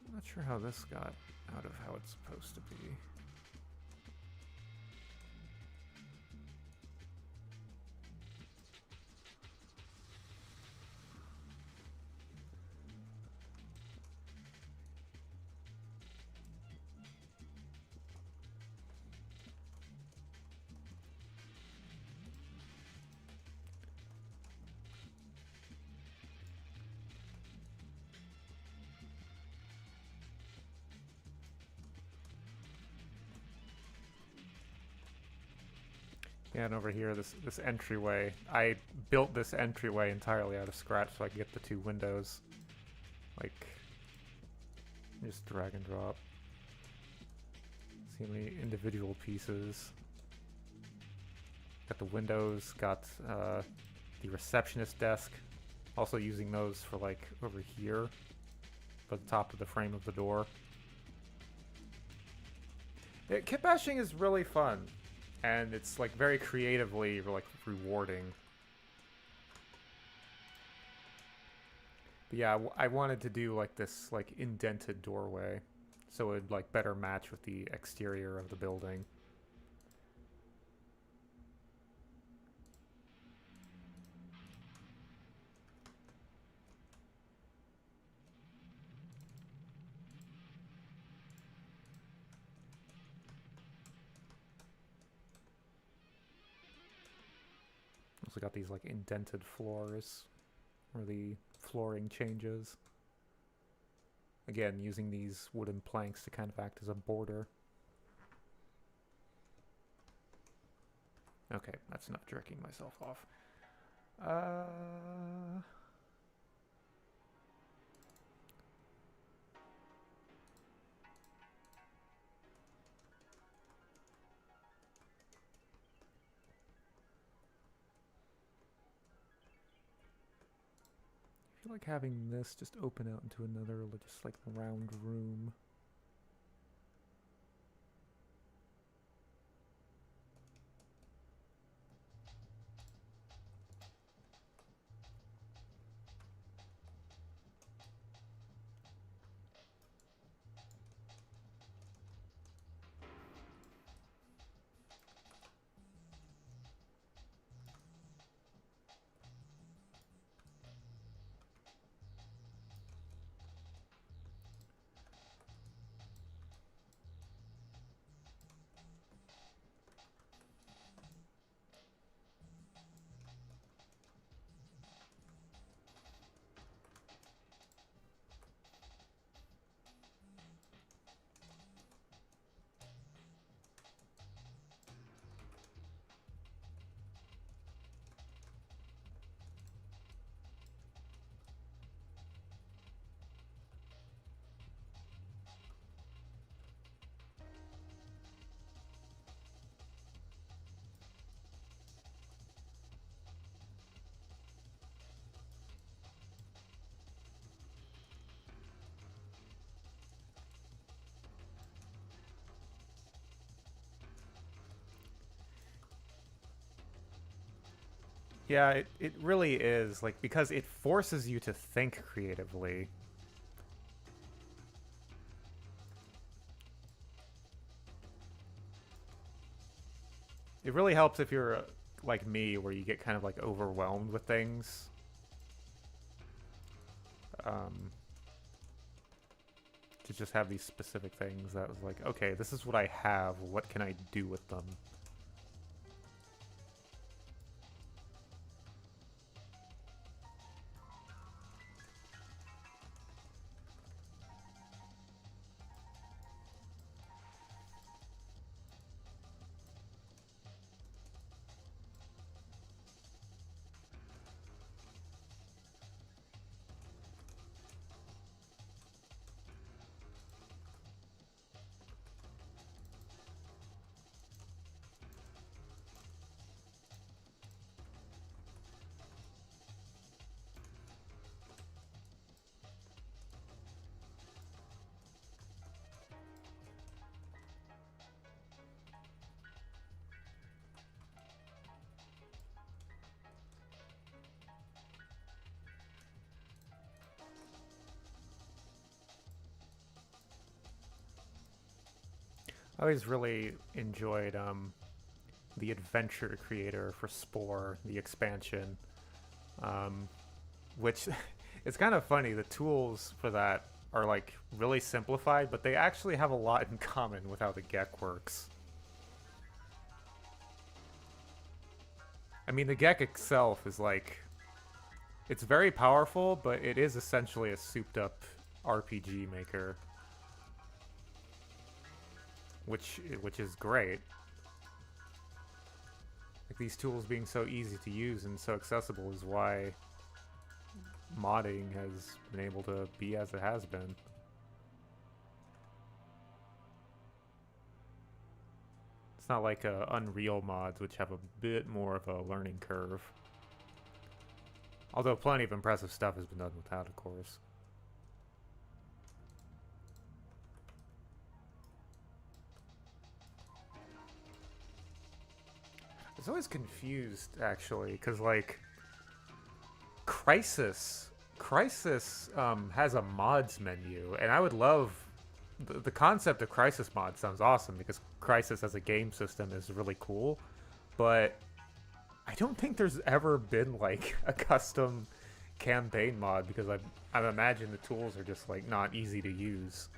I'm not sure how this got out of how it's supposed to be. Yeah, and over here, this entryway, I built this entryway entirely out of scratch so I could get the two windows. Like, just drag and drop. See how many individual pieces. Got the windows, got the receptionist desk. Also using those for like over here, for the top of the frame of the door. Kitbashing is really fun, and it's like very creatively like rewarding. But yeah, I wanted to do like this like indented doorway, so it would like better match with the exterior of the building. Also got these like indented floors where the flooring changes. Again, using these wooden planks to kind of act as a border. Okay, that's enough jerking myself off. I feel like having this just open out into another, just like round room. Yeah, it really is, like, because it forces you to think creatively. It really helps if you're like me, where you get kind of like overwhelmed with things. To just have these specific things that was like, okay, this is what I have, what can I do with them? I always really enjoyed the adventure creator for Spore, the expansion, which it's kind of funny. The tools for that are like really simplified, but they actually have a lot in common with how the Gek works. I mean, the Gek itself is like, it's very powerful, but it is essentially a souped up RPG maker. Which is great. Like, these tools being so easy to use and so accessible is why modding has been able to be as it has been. It's not like Unreal mods, which have a bit more of a learning curve. Although plenty of impressive stuff has been done with that, of course. I was always confused, actually, because, like, Crisis has a mods menu, and I would love... The concept of Crisis mod sounds awesome, because Crisis as a game system is really cool, but I don't think there's ever been, like, a custom campaign mod, because I imagine the tools are just, like, not easy to use.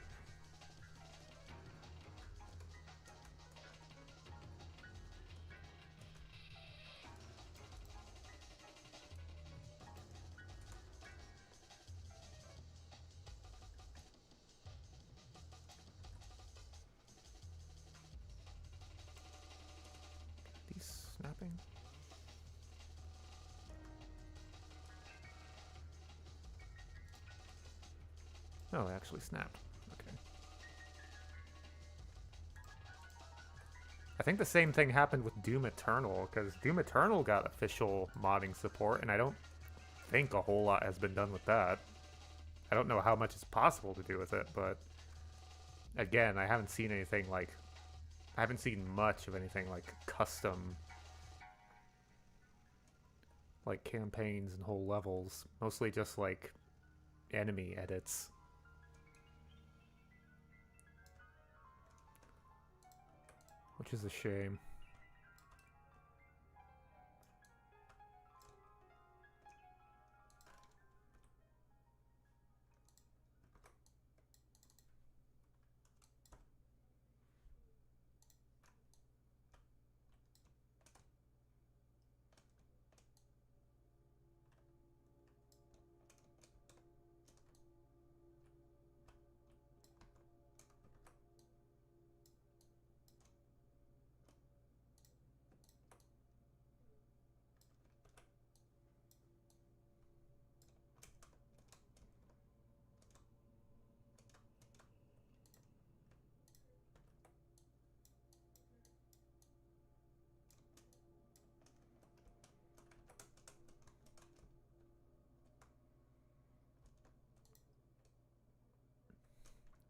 These snapping? Oh, they actually snapped. Okay. I think the same thing happened with Doom Eternal, because Doom Eternal got official modding support, and I don't think a whole lot has been done with that. I don't know how much is possible to do with it, but again, I haven't seen anything like... I haven't seen much of anything like custom, like campaigns and whole levels. Mostly just like enemy edits. Which is a shame.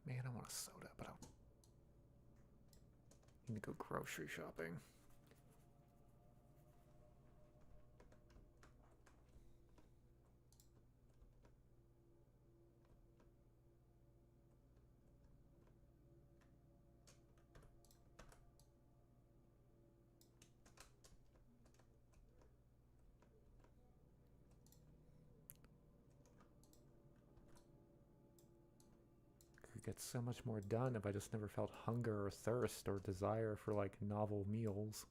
Man, I want a soda, but I need to go grocery shopping. Could get so much more done if I just never felt hunger or thirst or desire for like novel meals.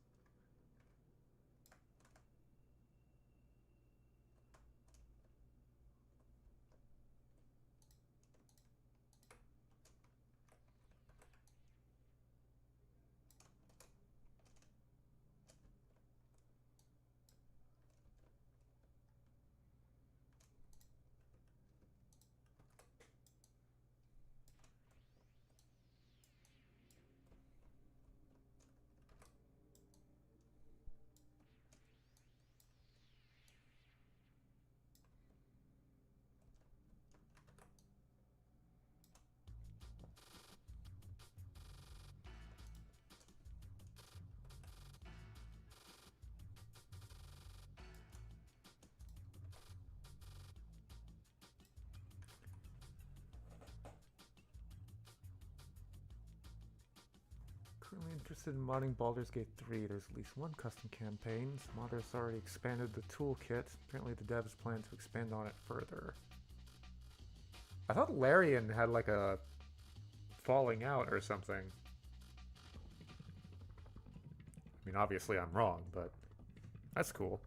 Currently interested in modding Baldur's Gate 3. There's at least one custom campaign. Some modders already expanded the toolkit. Apparently the devs plan to expand on it further. I thought Larian had like a falling out or something. I mean, obviously I'm wrong, but that's cool.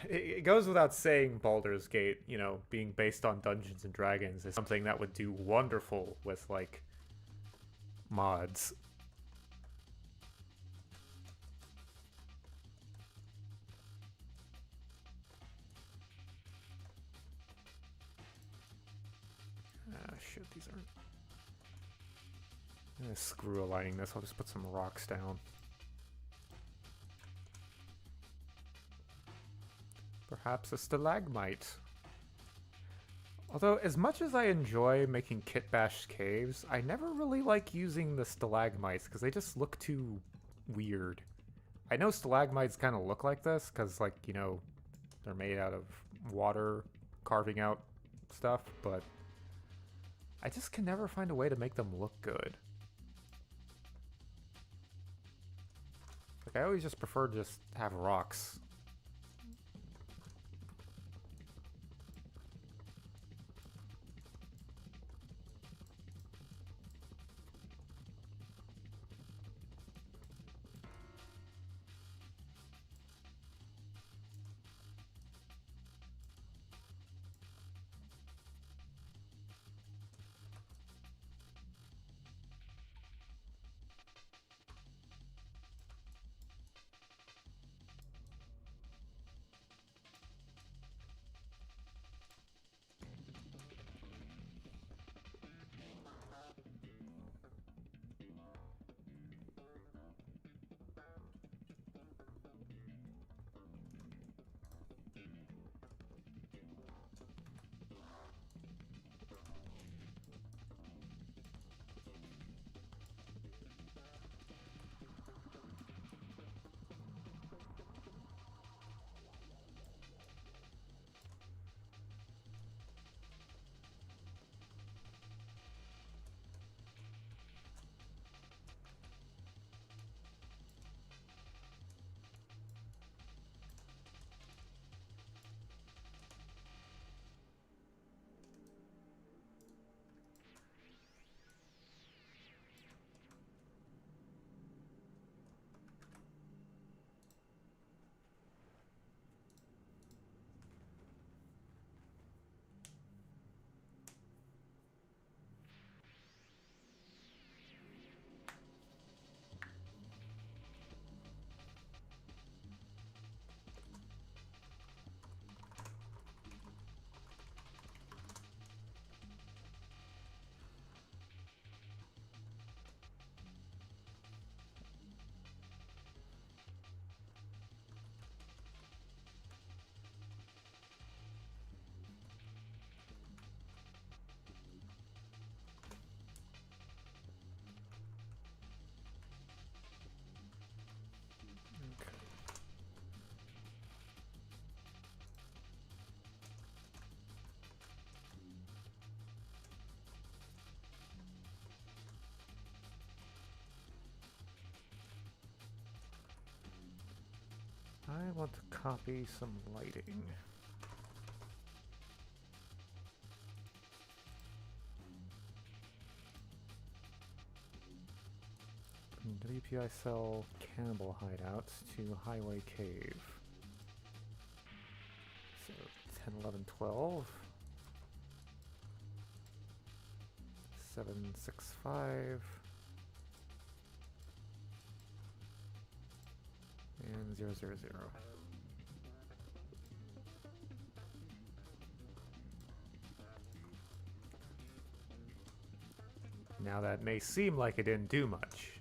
It goes without saying Baldur's Gate, you know, being based on Dungeons and Dragons is something that would do wonderful with, like, mods. Ah, shit, these aren't... Screw aligning this, I'll just put some rocks down. Perhaps a stalagmite. Although, as much as I enjoy making Kitbash caves, I never really like using the stalagmites because they just look too weird. I know stalagmites kind of look like this because, like, you know, they're made out of water carving out stuff, but I just can never find a way to make them look good. Like, I always just prefer to just have rocks. I want to copy some lighting. From WPI cell cannibal hideouts to highway cave. So 10, 11, 12. 7, 6, 5. And 0, 0, 0. Now that may seem like it didn't do much.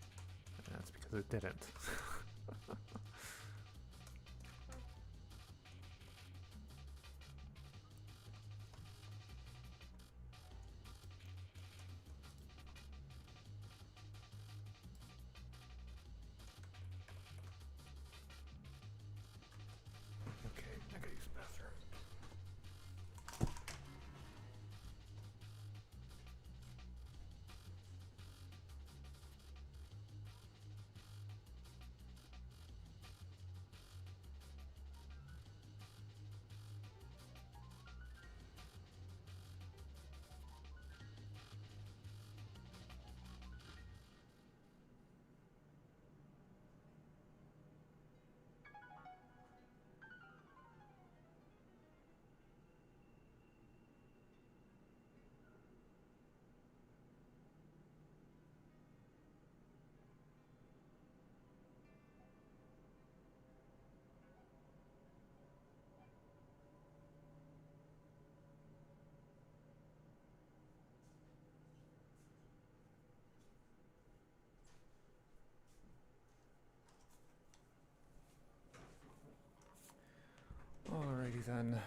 That's because it didn't. Okay, I gotta use the bathroom. Alrighty then.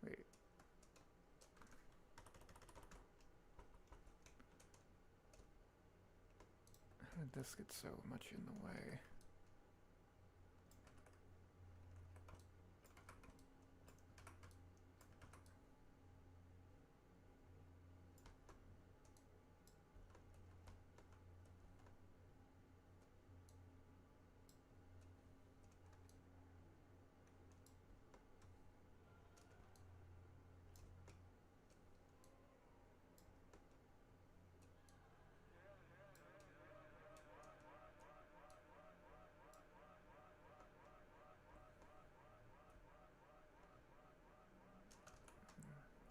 Wait. How did this get so much in the way?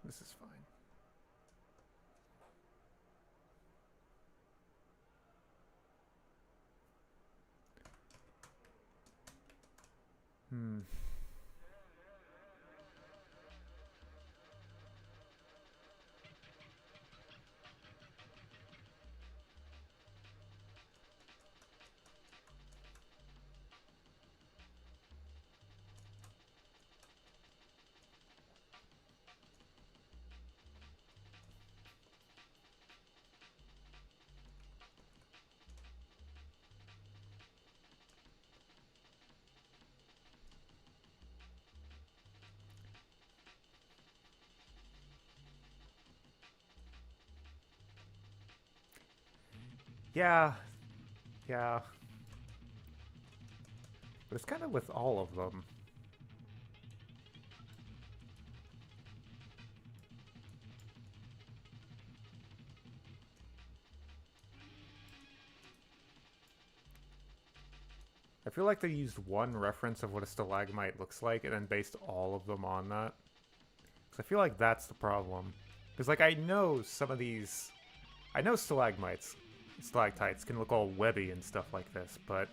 This is fine. Hmm. Yeah. Yeah. But it's kind of with all of them. I feel like they used one reference of what a stalagmite looks like and then based all of them on that. Because I feel like that's the problem. Because, like, I know some of these... I know stalagmites, stalactites can look all webby and stuff like this, but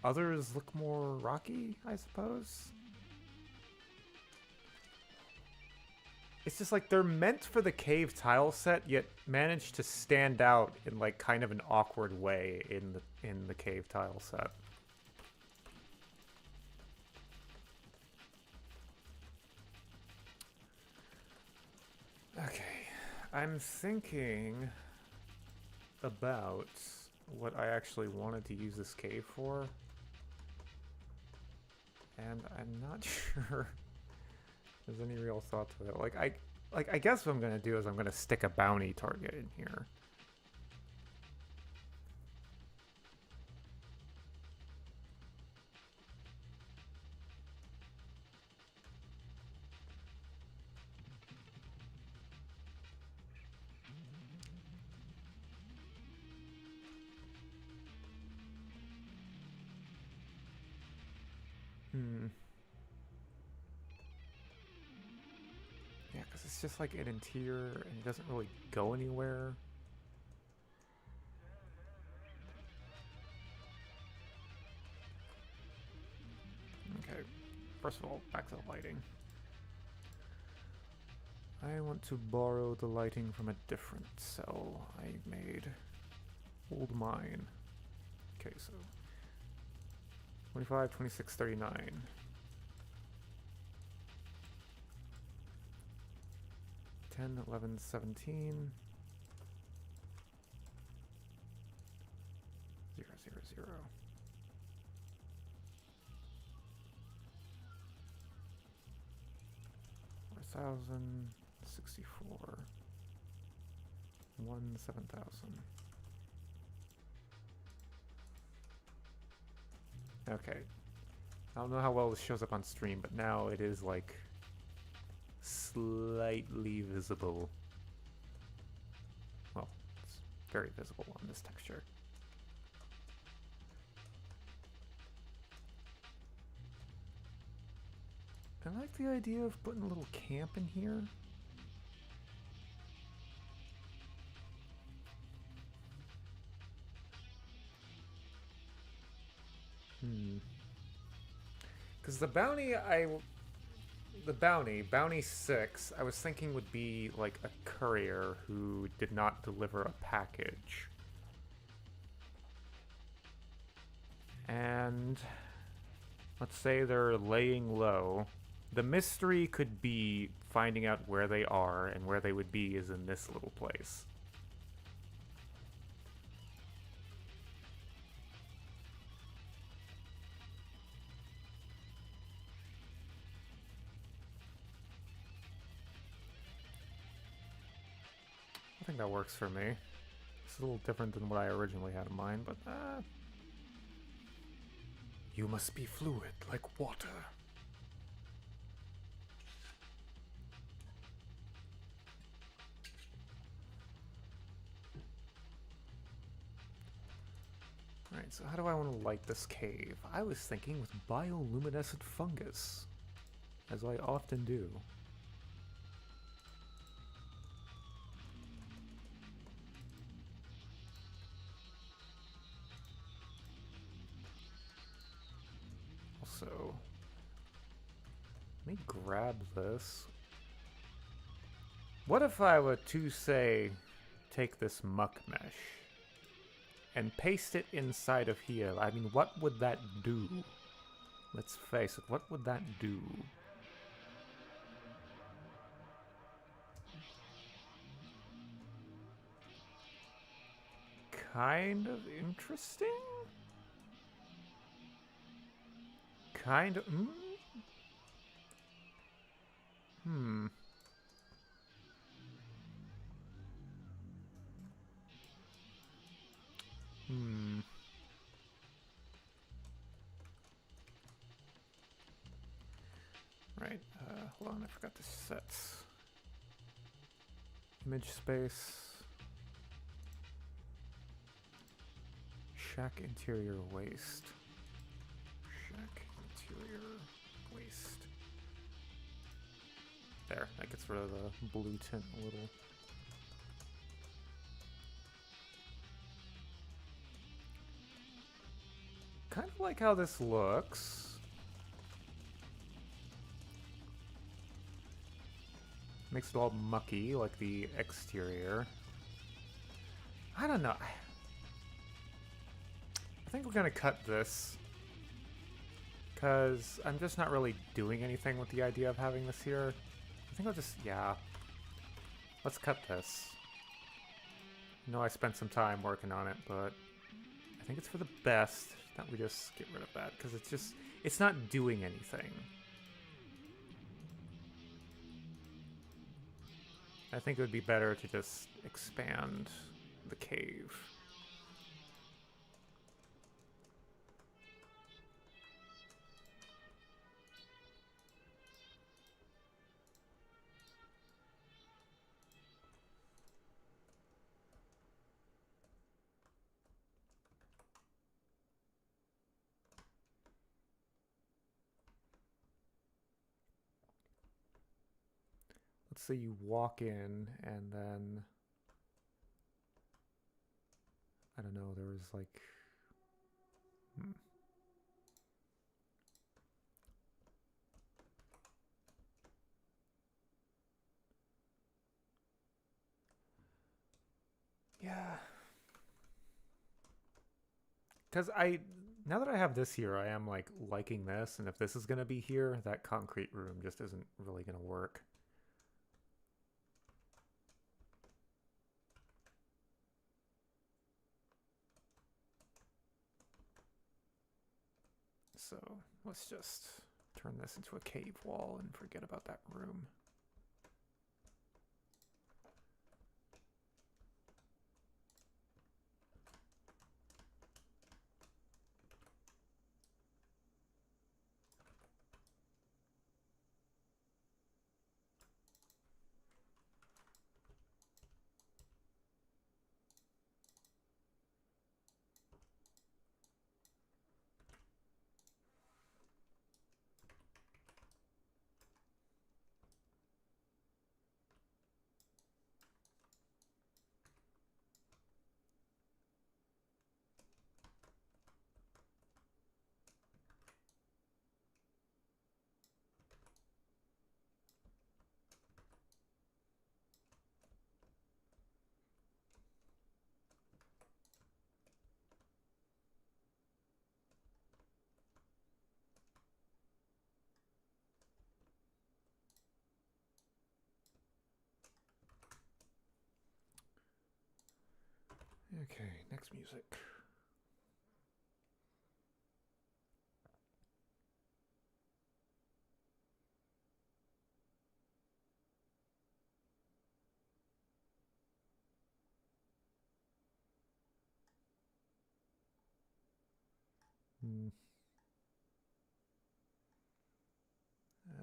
others look more rocky, I suppose? It's just like they're meant for the cave tile set, yet manage to stand out in like kind of an awkward way in the cave tile set. Okay, I'm thinking about what I actually wanted to use this cave for, and I'm not sure there's any real thought to it. I guess what I'm gonna do is I'm gonna stick a bounty target in here. Yeah, because it's just like an interior and it doesn't really go anywhere. Okay, first of all, back to the lighting. I want to borrow the lighting from a different cell I made. Old mine. Okay, so 25, 26, 39. 10, 11, 17. 0, 0, 0. 4,000, 64. 1, 7,000. Okay. I don't know how well this shows up on stream, but now it is like slightly visible. Well, it's very visible on this texture. I like the idea of putting a little camp in here. Because bounty 6, I was thinking would be like a courier who did not deliver a package. And let's say they're laying low. The mystery could be finding out where they are, and where they would be is in this little place. I think that works for me. It's a little different than what I originally had in mind, but you must be fluid like water. Alright, so how do I want to light this cave? I was thinking with bioluminescent fungus, as I often do. Also, let me grab this. What if I were to, say, take this muck mesh and paste it inside of here? I mean, what would that do? Let's face it, what would that do? Kind of interesting? Kind of... Right, hold on, I forgot to set image space. Shack interior waste. Shack interior waste. There, that gets rid of the blue tint a little. Kind of like how this looks. Makes it all mucky, like the exterior. I don't know. I think we're gonna cut this, because I'm just not really doing anything with the idea of having this here. I think I'll just, yeah. Let's cut this. I know I spent some time working on it, but I think it's for the best that we just get rid of that, because it's just, it's not doing anything. I think it would be better to just expand the cave. Let's say you walk in and then, I don't know, there was like, yeah. Because now that I have this here, I am like liking this, and if this is going to be here, that concrete room just isn't really going to work. So let's just turn this into a cave wall and forget about that room. Okay, next music.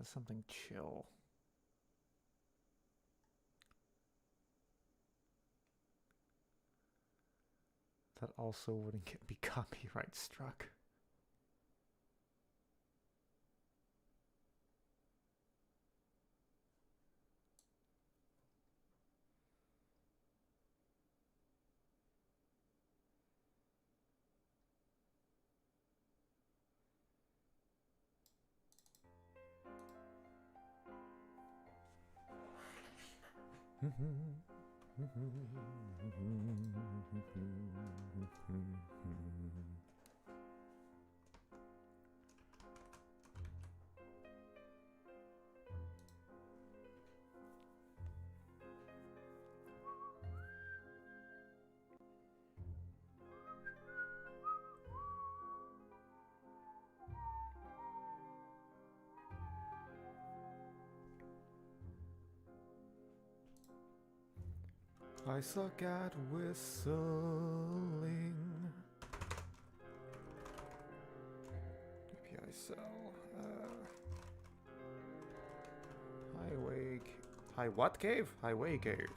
Something chill. That also wouldn't get me copyright struck. I suck at whistling. API cell. Highway. High what cave? Highway cave.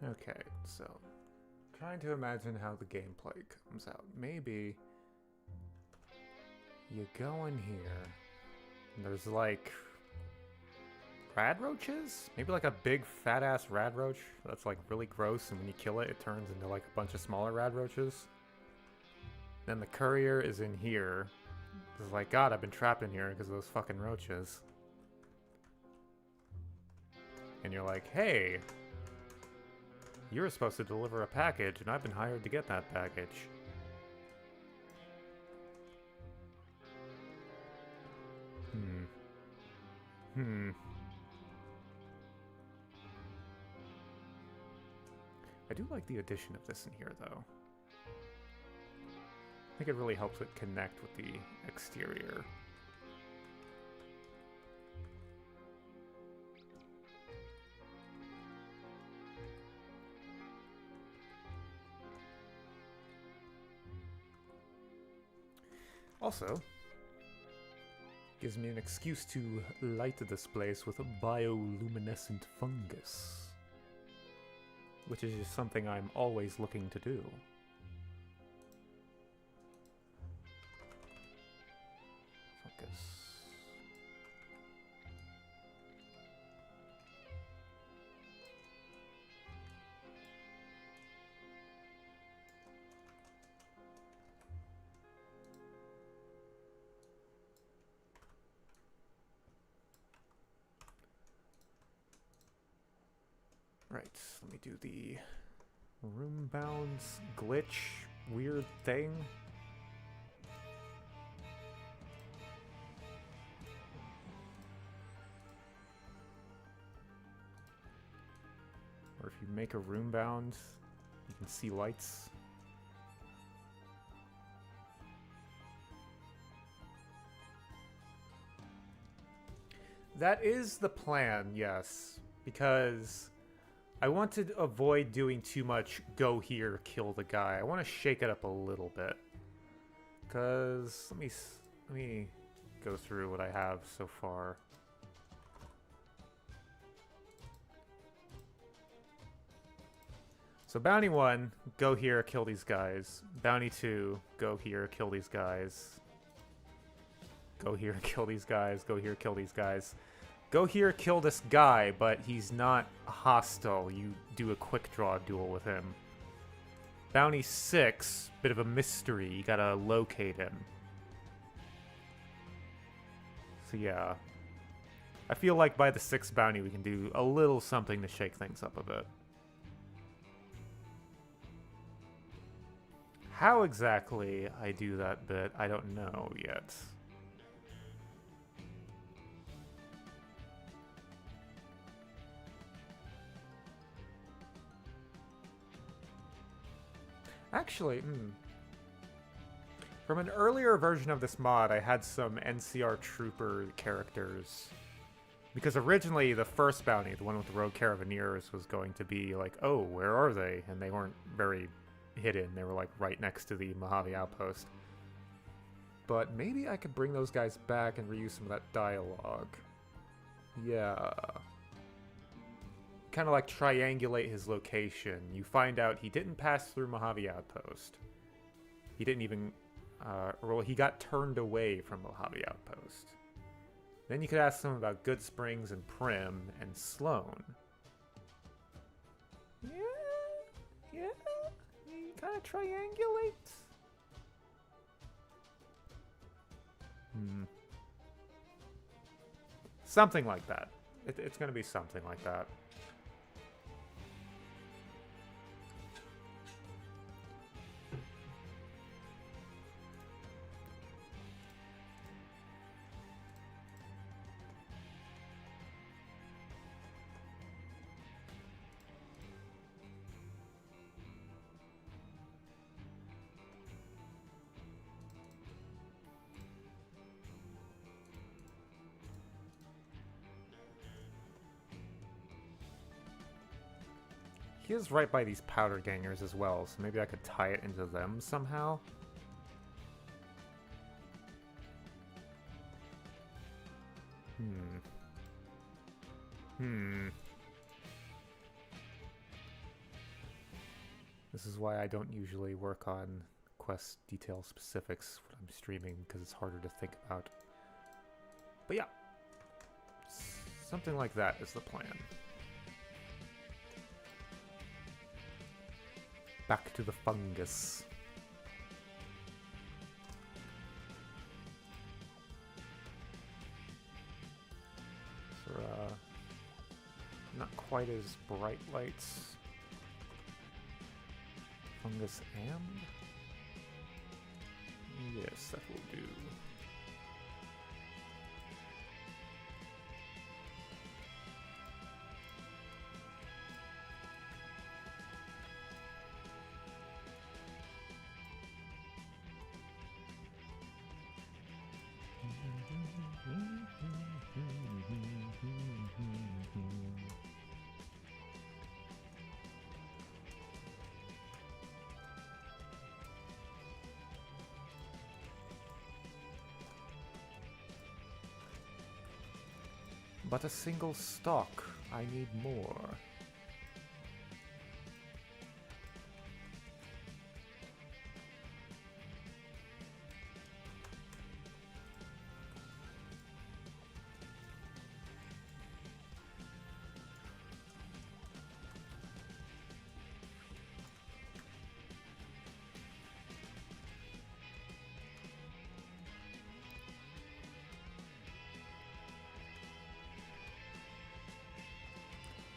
Okay, so trying to imagine how the gameplay comes out. Maybe you go in here and there's like rad roaches? Maybe like a big fat ass rad roach that's like really gross, and when you kill it, it turns into like a bunch of smaller rad roaches. Then the courier is in here. It's like, God, I've been trapped in here because of those fucking roaches. And you're like, hey, you were supposed to deliver a package, and I've been hired to get that package. I do like the addition of this in here, though. I think it really helps it connect with the exterior. Also, gives me an excuse to light this place with a bioluminescent fungus, which is just something I'm always looking to do. Fungus. Right, let me do the room bounds glitch weird thing. Or if you make a room bound, you can see lights. That is the plan, yes, because I want to avoid doing too much go here, kill the guy. I want to shake it up a little bit. Because, let me go through what I have so far. So bounty 1, go here, kill these guys. Bounty 2, go here, kill these guys. Go here, kill these guys. Go here, kill these guys. Go here, kill this guy, but he's not hostile. You do a quick draw duel with him. Bounty 6, bit of a mystery. You gotta locate him. So yeah. I feel like by the 6th bounty we can do a little something to shake things up a bit. How exactly I do that bit, I don't know yet. Actually, from an earlier version of this mod, I had some NCR Trooper characters. Because originally, the first bounty, the one with the Rogue Carabineers, was going to be like, oh, where are they? And they weren't very hidden. They were like right next to the Mojave Outpost. But maybe I could bring those guys back and reuse some of that dialogue. Yeah. Kind of like triangulate his location. You find out he didn't pass through Mojave Outpost. He didn't even... well, he got turned away from Mojave Outpost. Then you could ask him about Good Springs and Prim and Sloan. Yeah? You kind of triangulate? Something like that. It's going to be something like that. He is right by these powder gangers as well, so maybe I could tie it into them somehow. This is why I don't usually work on quest detail specifics when I'm streaming, because it's harder to think about. But yeah, something like that is the plan. Back to the fungus. For, not quite as bright lights. Fungus and? Yes, that will do. But a single stock. I need more.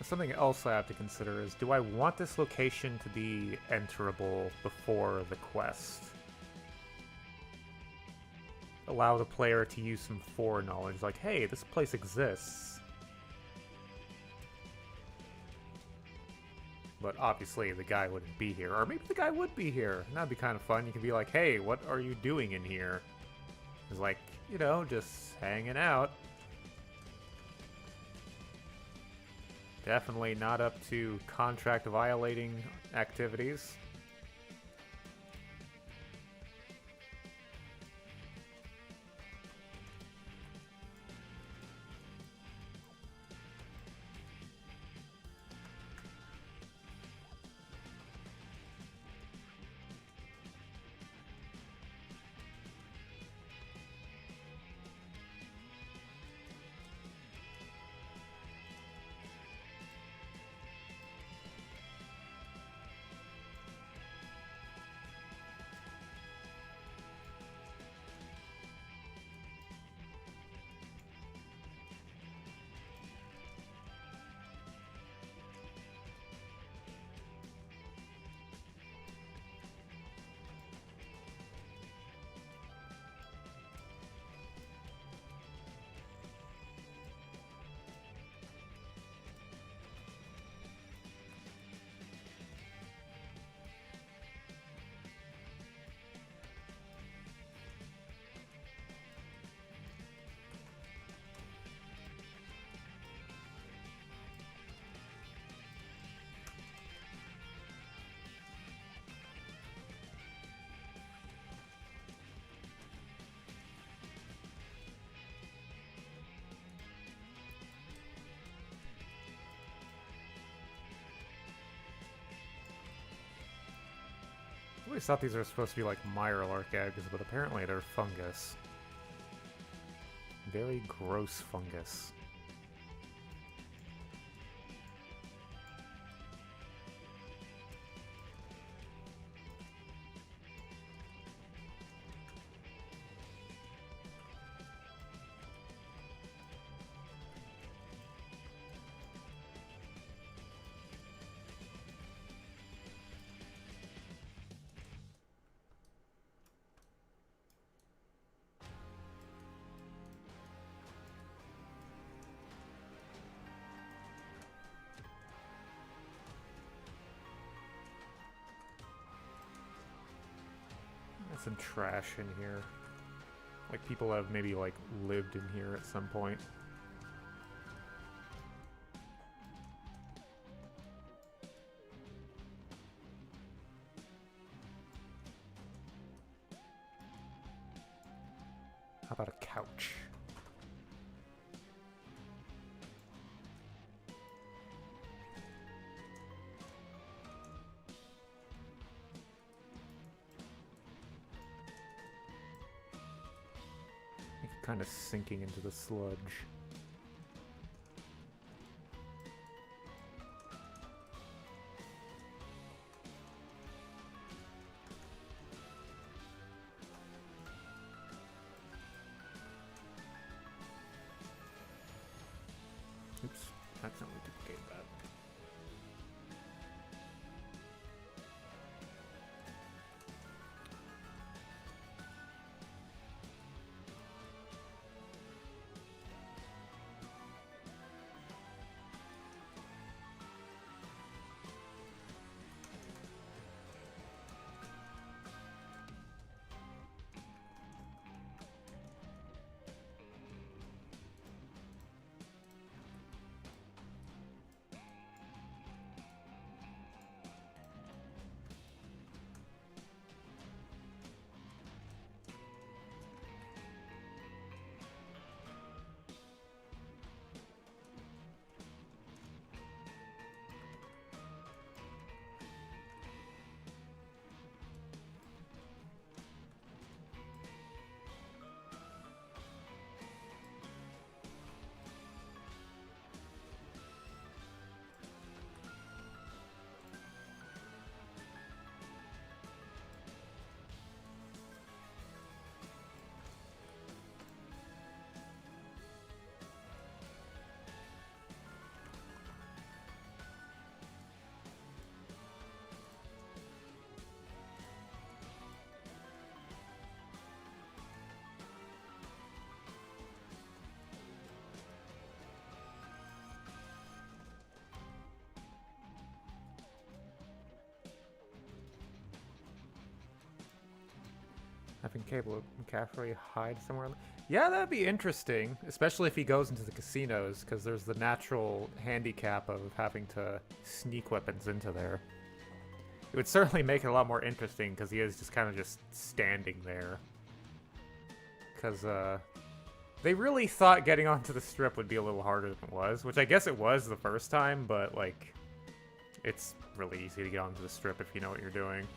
Something else I have to consider is, do I want this location to be enterable before the quest? Allow the player to use some foreknowledge, like, hey, this place exists. But obviously the guy wouldn't be here, or maybe the guy would be here. And that'd be kind of fun. You could be like, hey, what are you doing in here? It's like, you know, just hanging out. Definitely not up to contract violating activities. always thought these are supposed to be like Mirelurk eggs, but apparently they're fungus. Very gross fungus. Some trash in here. Like people have maybe like lived in here at some point. How about a couch? Kind of sinking into the sludge. Oops, accidentally duplicated that. Having Cable McCaffrey hide somewhere. Yeah, that'd be interesting, especially if he goes into the casinos, because there's the natural handicap of having to sneak weapons into there. It would certainly make it a lot more interesting, because he is just kind of just standing there. Because, they really thought getting onto the strip would be a little harder than it was, which I guess it was the first time, but, like, it's really easy to get onto the strip if you know what you're doing.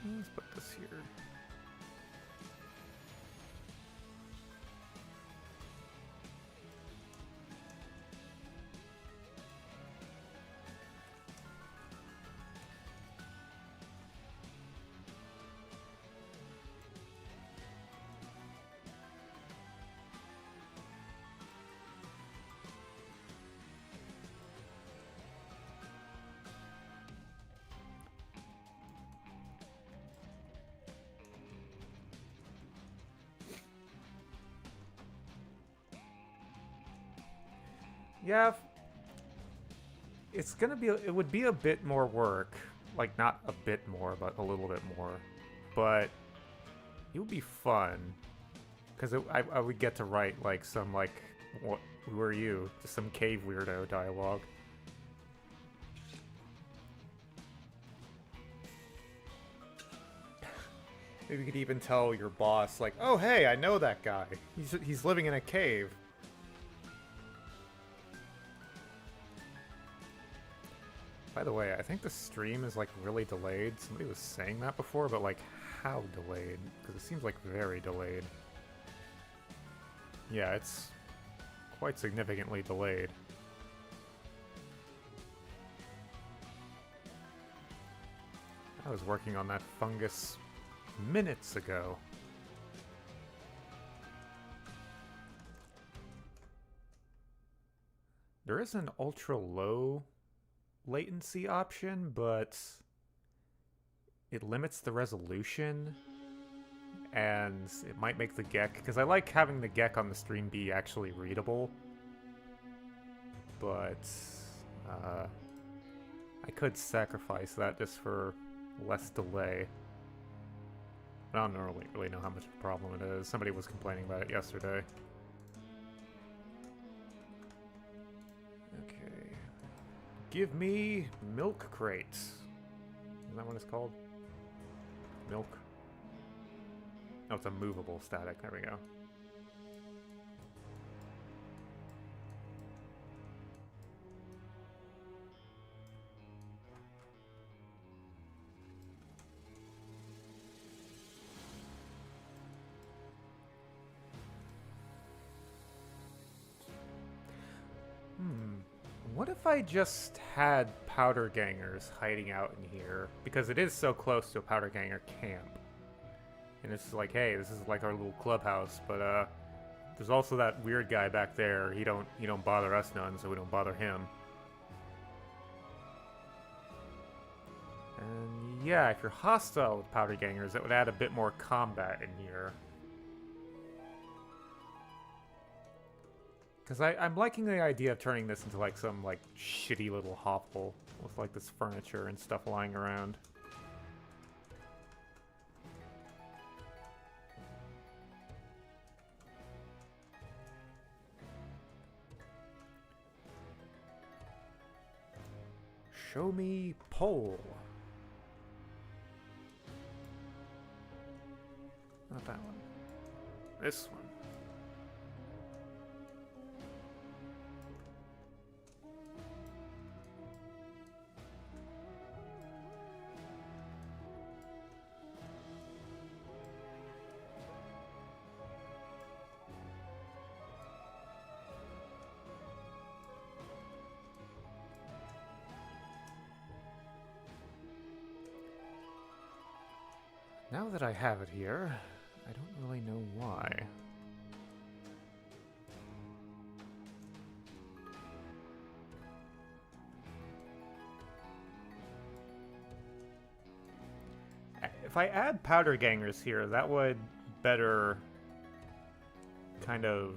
Let's put this here. Yeah, it's gonna be, it would be a bit more work. Like, not a bit more, but a little bit more. But it would be fun. Because I would get to write, like, some, like, what, who are you? Just some cave weirdo dialogue. Maybe you could even tell your boss, like, oh, hey, I know that guy. He's living in a cave. By the way, I think the stream is like really delayed. Somebody was saying that before, but like how delayed? Because it seems like very delayed. Yeah, it's quite significantly delayed. I was working on that fungus minutes ago. There is an ultra low latency option, but it limits the resolution and it might make the GEC, because I like having the GEC on the stream be actually readable, but I could sacrifice that just for less delay. I don't really know how much of a problem it is. Somebody was complaining about it yesterday. Okay. Give me milk crate. Is that what it's called? Milk? Oh, it's a movable static. There we go. What if I just had powder gangers hiding out in here? Because it is so close to a powder ganger camp. And it's like, hey, this is like our little clubhouse, but there's also that weird guy back there. He don't bother us none, so we don't bother him. And yeah, if you're hostile with powder gangers, that would add a bit more combat in here. Because I'm liking the idea of turning this into like some like shitty little hovel with like this furniture and stuff lying around. Show me pole. Not that one. This one. Now that I have it here, I don't really know why. If I add powder gangers here, that would better kind of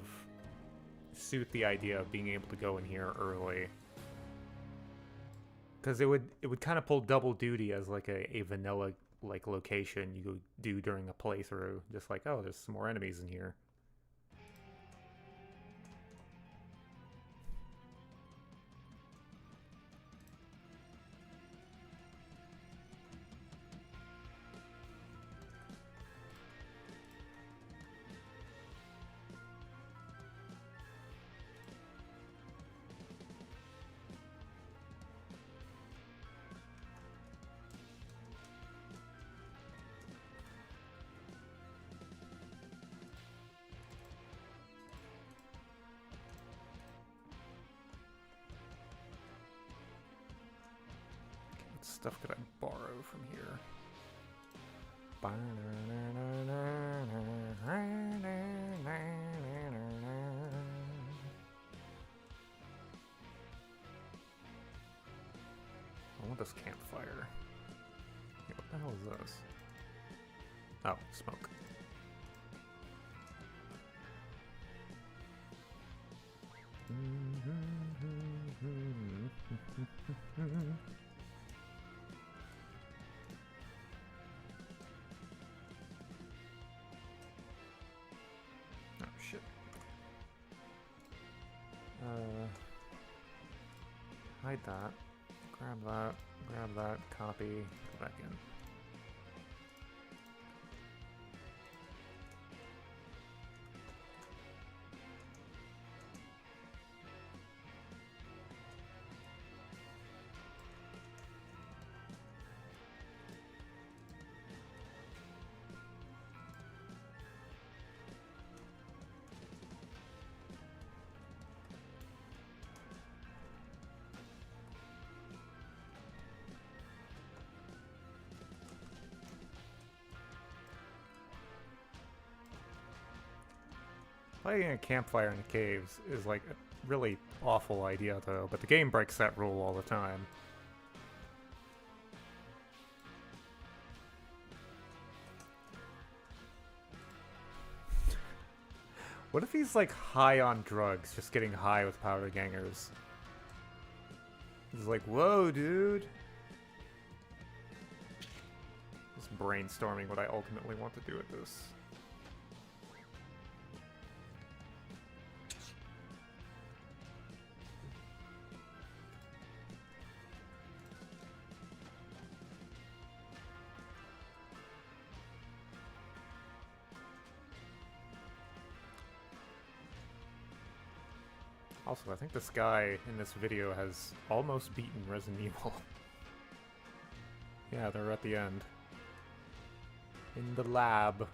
suit the idea of being able to go in here early. Because it would kind of pull double duty as like a vanilla like location you do during a playthrough. Just like, oh, there's some more enemies in here. Stuff could I borrow from here? I want this campfire. Hey, what the hell is this? Oh, smoke. Hide that. Grab that, copy, go back in. Lighting a campfire in the caves is like a really awful idea though, but the game breaks that rule all the time. What if he's like high on drugs, just getting high with powder gangers? He's like, whoa, dude. Just brainstorming what I ultimately want to do with this. Also, I think this guy in this video has almost beaten Resident Evil. Yeah, they're at the end. In the lab.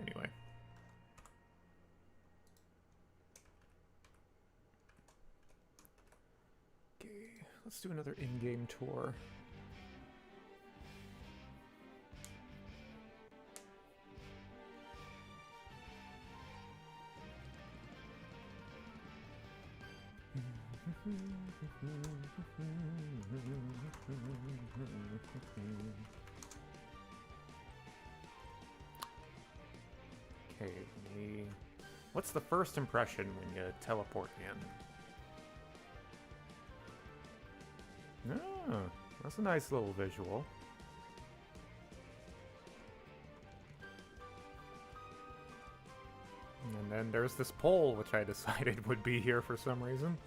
Anyway. Okay, let's do another in-game tour. Okay, what's the first impression when you teleport in? Oh, that's a nice little visual. And then there's this pole, which I decided would be here for some reason.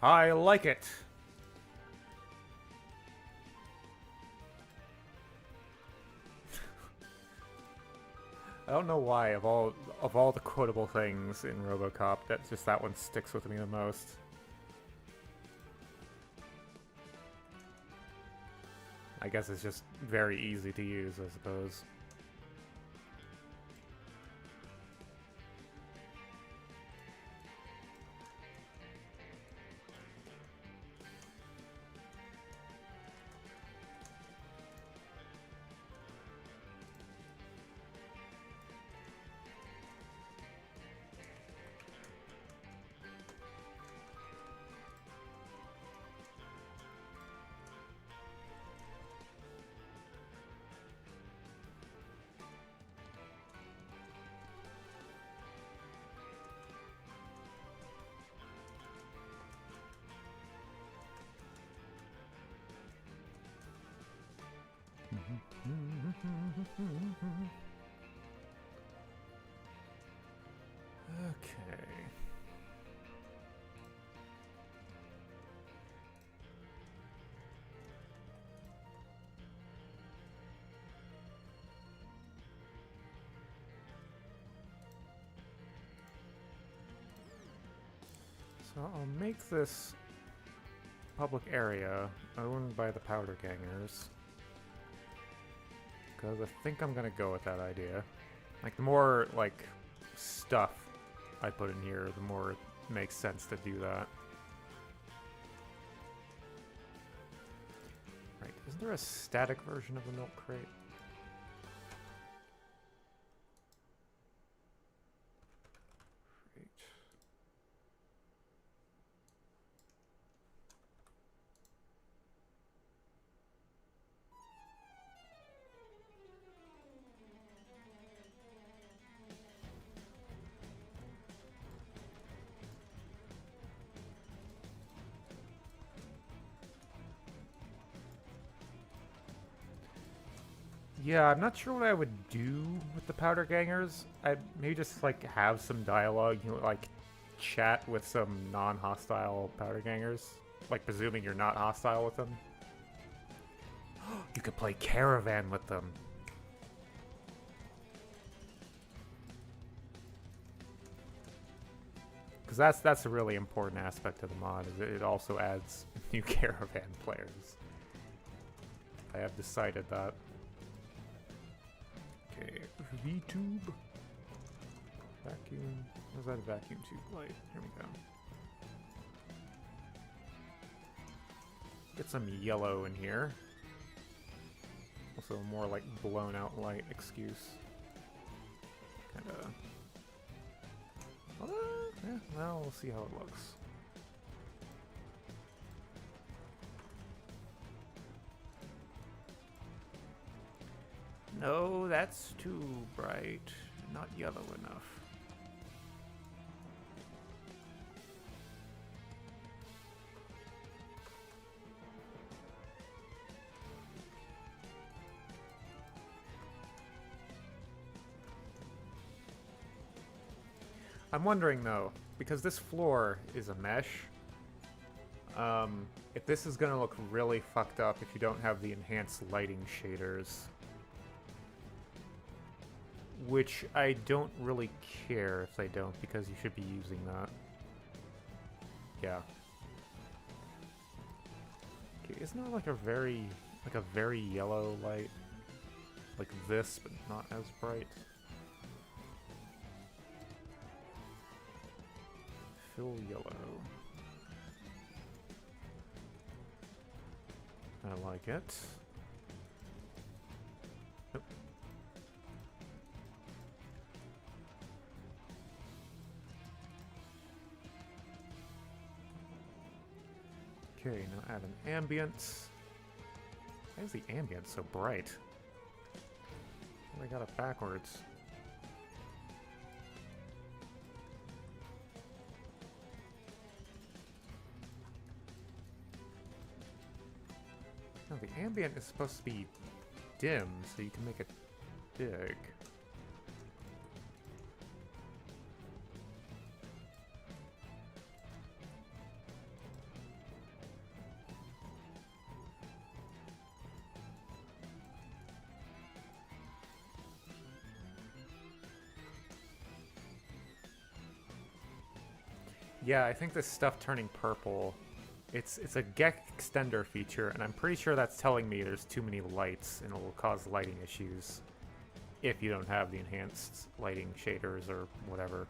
I like it. I don't know why of all the quotable things in RoboCop, that one sticks with me the most. I guess it's just very easy to use, I suppose. Okay. So I'll make this public area owned by the powder gangers. Because I think I'm gonna go with that idea. Like, the more, like, stuff I put in here, the more it makes sense to do that. Right, isn't there a static version of the milk crate? Great. Yeah, I'm not sure what I would do with the powder gangers. I'd maybe just like have some dialogue, you know, like chat with some non-hostile powder gangers, like presuming you're not hostile with them. You could play caravan with them. Because that's a really important aspect of the mod, is it also adds new caravan players. I have decided that. Okay, V-tube. Vacuum. Where's that vacuum tube light? Here we go. Get some yellow in here. Also a more like blown out light excuse. Kinda. Yeah, well, we'll see how it looks. No, that's too bright. Not yellow enough. I'm wondering though, because this floor is a mesh, if this is gonna look really fucked up if you don't have the enhanced lighting shaders. Which I don't really care if they don't, because you should be using that. Yeah. Okay, isn't there like a very yellow light? Like this, but not as bright? Fill yellow. I like it. Nope. Okay, now add an ambient. Why is the ambient so bright? I got it backwards. No, the ambient is supposed to be dim, so you can make it big. Yeah, I think this stuff turning purple, it's a GEC extender feature, and I'm pretty sure that's telling me there's too many lights and it will cause lighting issues if you don't have the enhanced lighting shaders or whatever.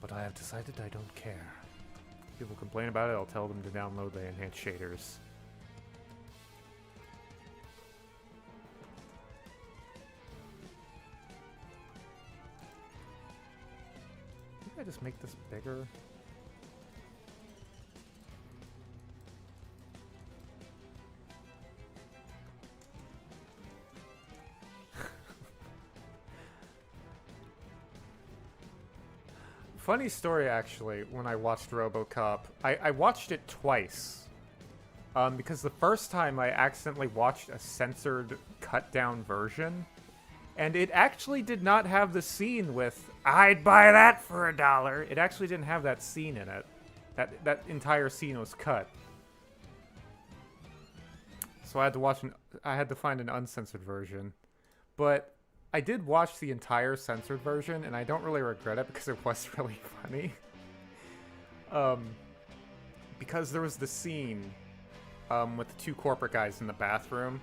But I have decided I don't care. If people complain about it, I'll tell them to download the enhanced shaders. I just make this bigger. Funny story, actually, when I watched RoboCop. I watched it twice. Because the first time I accidentally watched a censored, cut-down version. And it actually did not have the scene with, "I'd buy that for $1." It actually didn't have that scene in it. That entire scene was cut. So I had to I had to find an uncensored version. But I did watch the entire censored version, and I don't really regret it because it was really funny. Because there was the scene with the two corporate guys in the bathroom.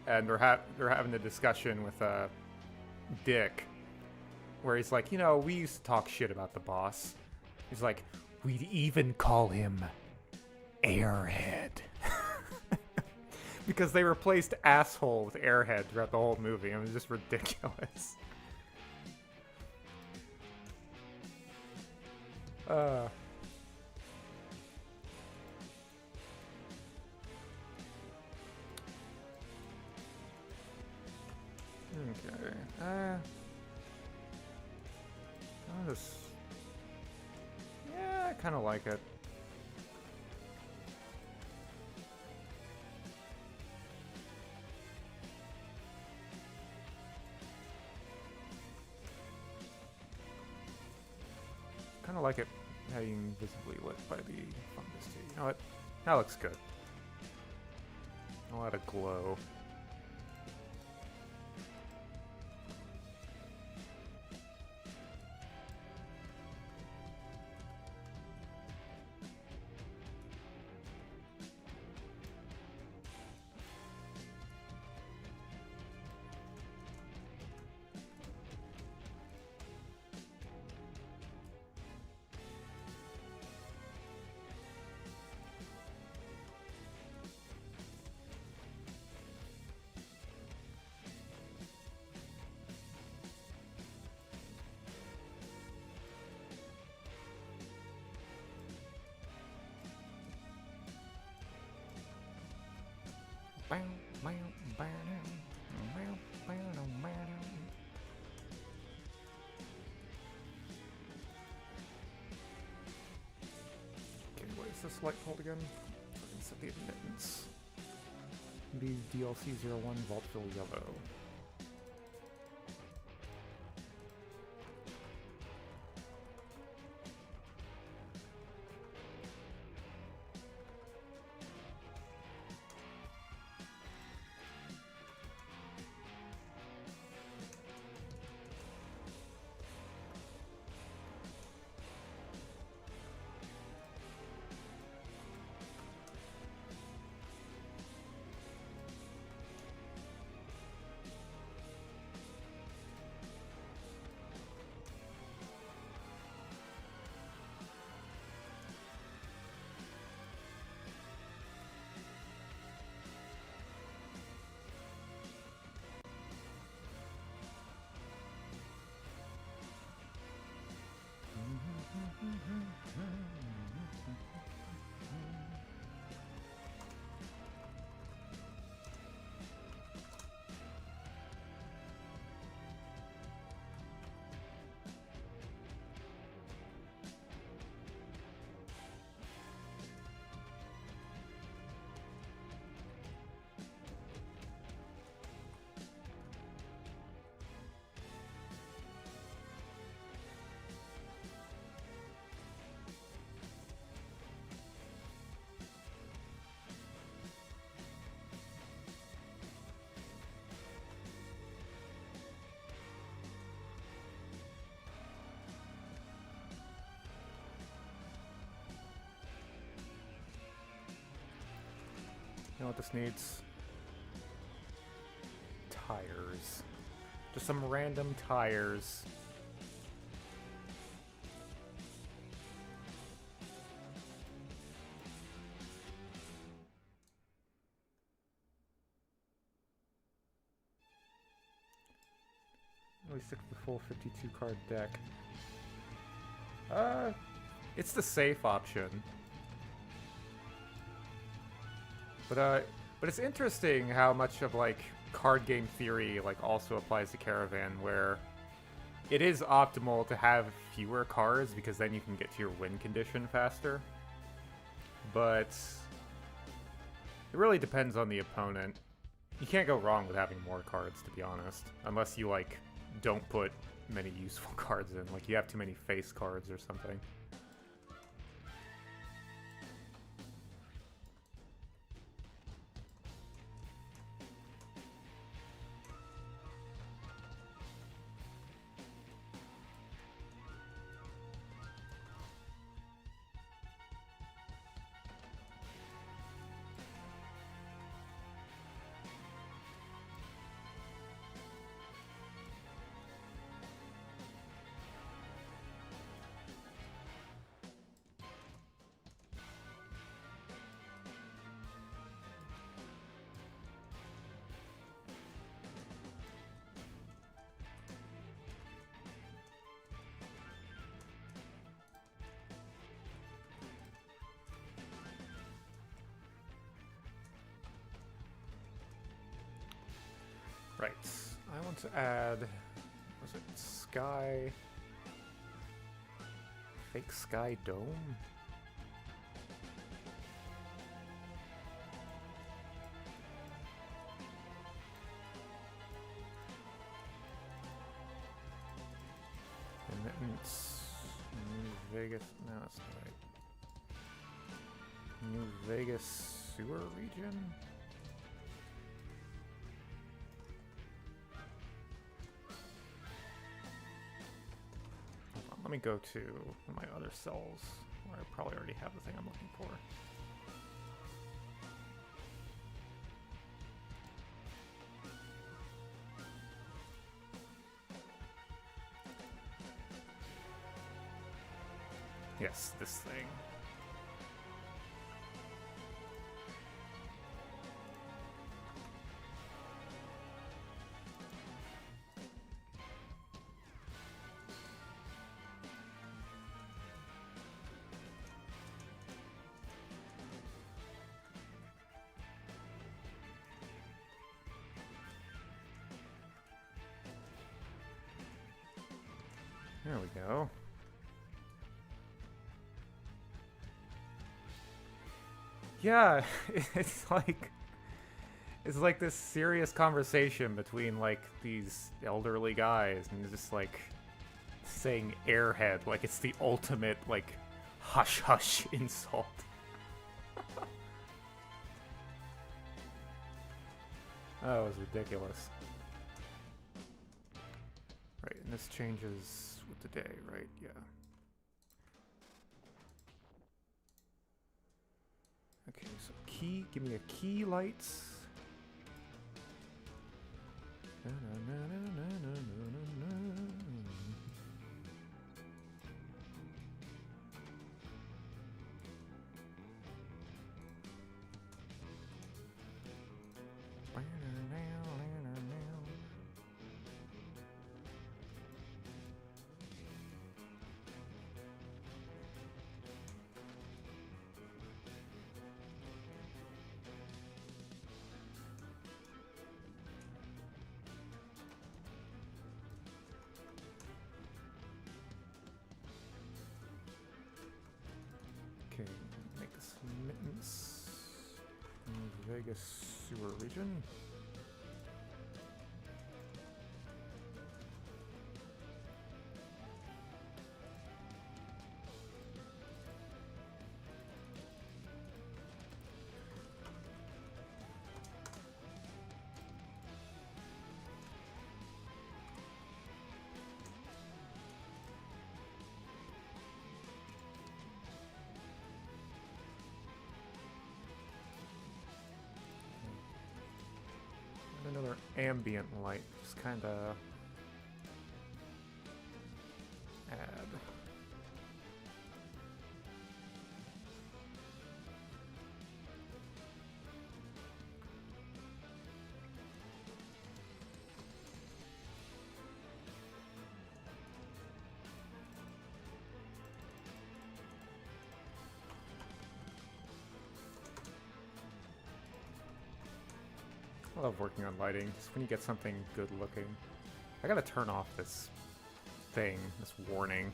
And they're having a discussion with Dick, where he's like, you know, we used to talk shit about the boss. He's like, we'd even call him Airhead. Because they replaced asshole with Airhead throughout the whole movie. It was just ridiculous. Okay. I'll just... Yeah, I kind of like it. being visibly lit by the fungus too. You know what? That looks good. A lot of glow. Okay, what is this light called again? So I can set the admittance. Be DLC 01 Vaultville Yellow. You know what this needs? Tires. Just some random tires. We stick to the full 52 card deck. It's the safe option. But it's interesting how much of like card game theory like also applies to Caravan, where it is optimal to have fewer cards because then you can get to your win condition faster. But it really depends on the opponent. You can't go wrong with having more cards, to be honest, unless you like don't put many useful cards in, like you have too many face cards or something. Right, I want to add, was it Sky, fake Sky Dome? Remittance, new Vegas. No, that's not right. New Vegas sewer region? Hold on, let me go to my other cells where I probably already have the thing I'm looking for. Yes, this thing. There we go. Yeah, it's like this serious conversation between like these elderly guys and just like saying airhead like it's the ultimate like hush hush insult. That was ridiculous. Right, and this changes with the day, right? Yeah. Okay, so key, give me a key lights. Okay, make this mittens. Vegas sewer region. Another ambient light, just kind of add. I love working on lighting, just when you get something good looking. I gotta turn off this thing, this warning.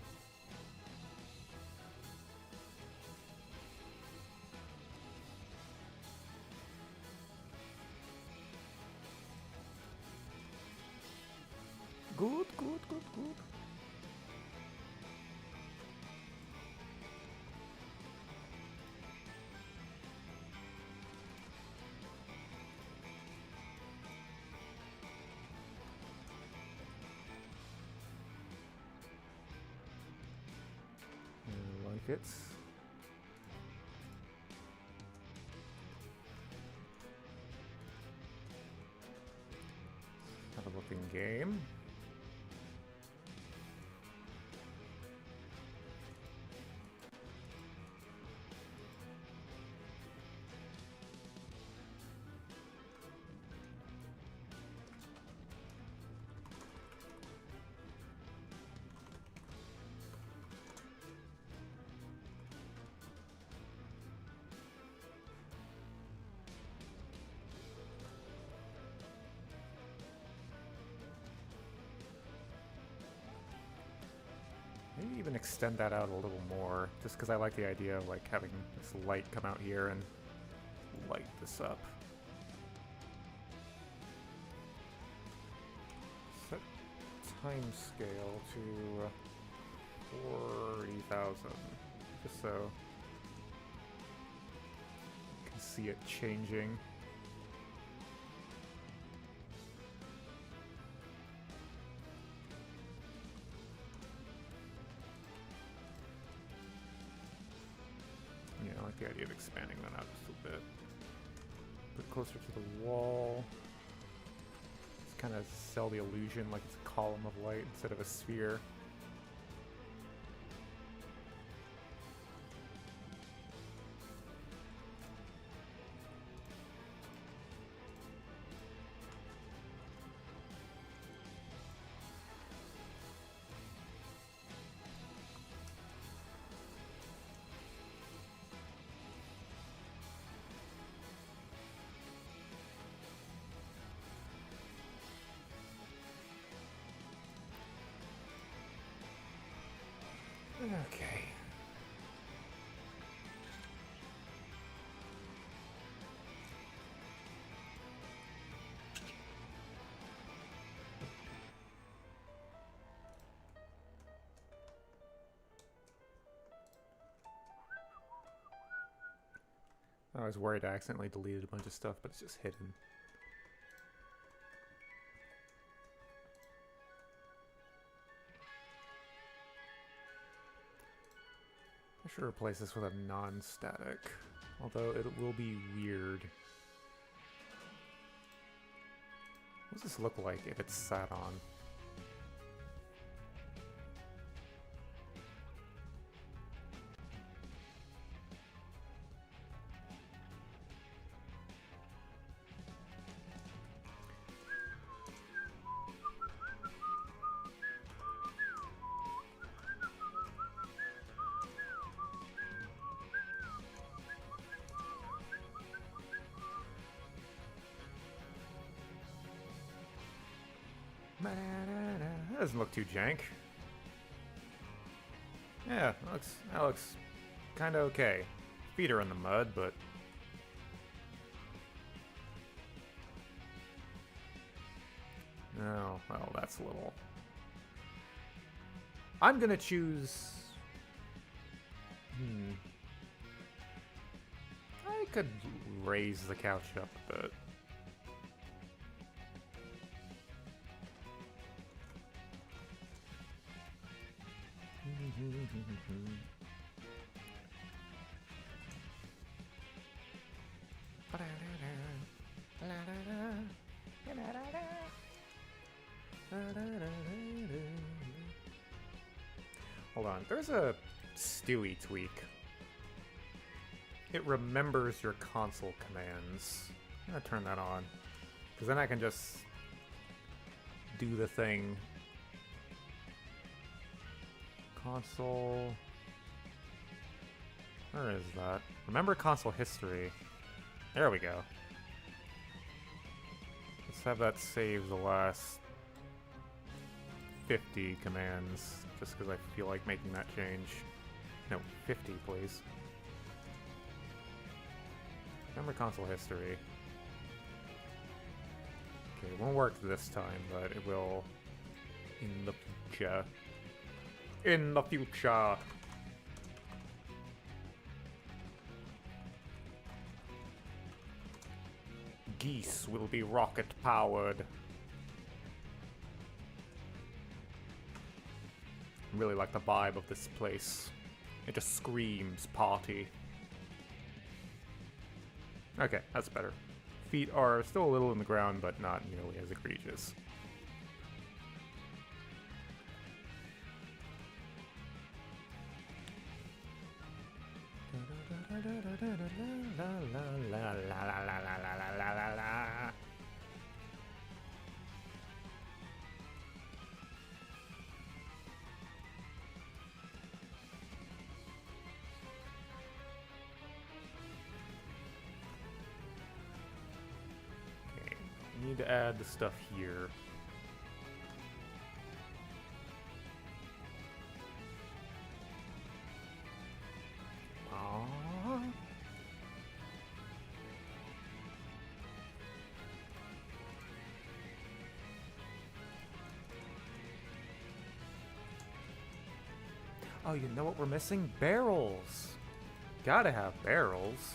Good, good, good, good. Blankets. Have a looking game. Maybe even extend that out a little more, just because I like the idea of like having this light come out here and light this up. Set time scale to 40,000. Just so you can see it changing. Yeah, I like the idea of expanding that out just a bit. Put it closer to the wall. Just kind of sell the illusion like it's a column of light instead of a sphere. Okay. I was worried I accidentally deleted a bunch of stuff, but it's just hidden. I should replace this with a non-static, although it will be weird. What does this look like if it's sat on? That doesn't look too jank. Yeah, that looks kind of okay. Feet are in the mud, but no. Well, that's a little. I'm gonna choose. I could raise the couch up a bit. Hold on, there's a Stewie tweak. It remembers your console commands. I'm gonna turn that on, because then I can just do the thing. Console. Where is that? Remember console history. There we go. Let's have that save the last 50 commands, just because I feel like making that change. No, 50, please. Remember console history. Okay, it won't work this time, but it will in the future. In the future. Geese will be rocket powered. I really like the vibe of this place. It just screams party. Okay, that's better. Feet are still a little in the ground, but not nearly as egregious. Okay, need to add the stuff here. Oh, you know what we're missing? Barrels. Gotta have barrels.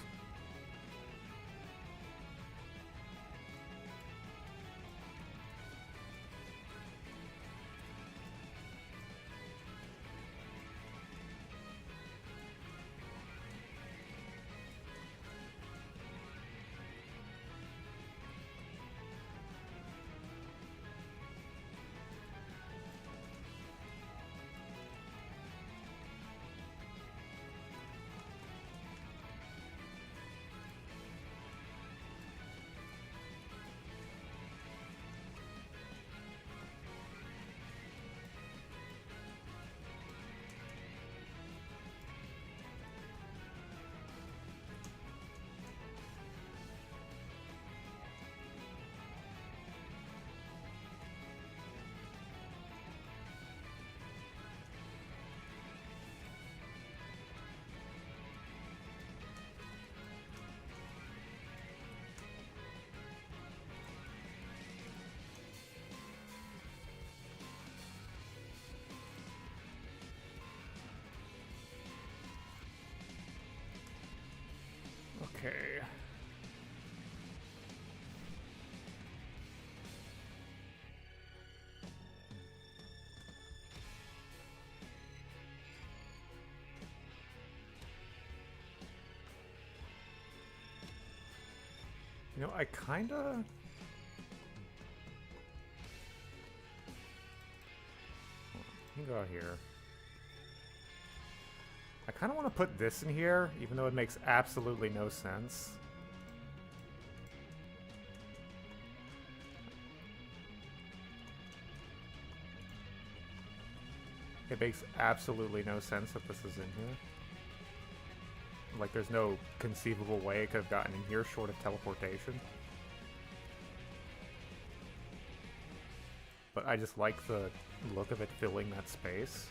Okay. You know, I kinda... You can go here. I kinda want to put this in here, even though it makes absolutely no sense. It makes absolutely no sense that this is in here. Like, there's no conceivable way it could have gotten in here short of teleportation. But I just like the look of it filling that space.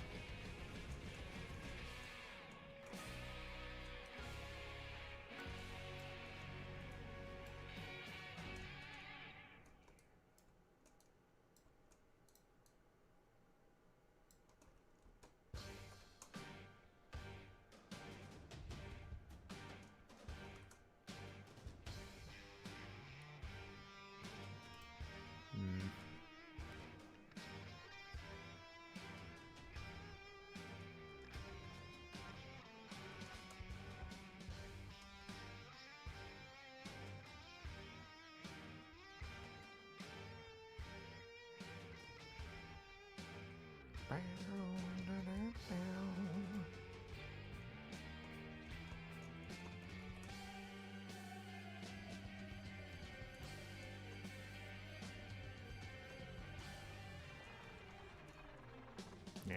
Nah.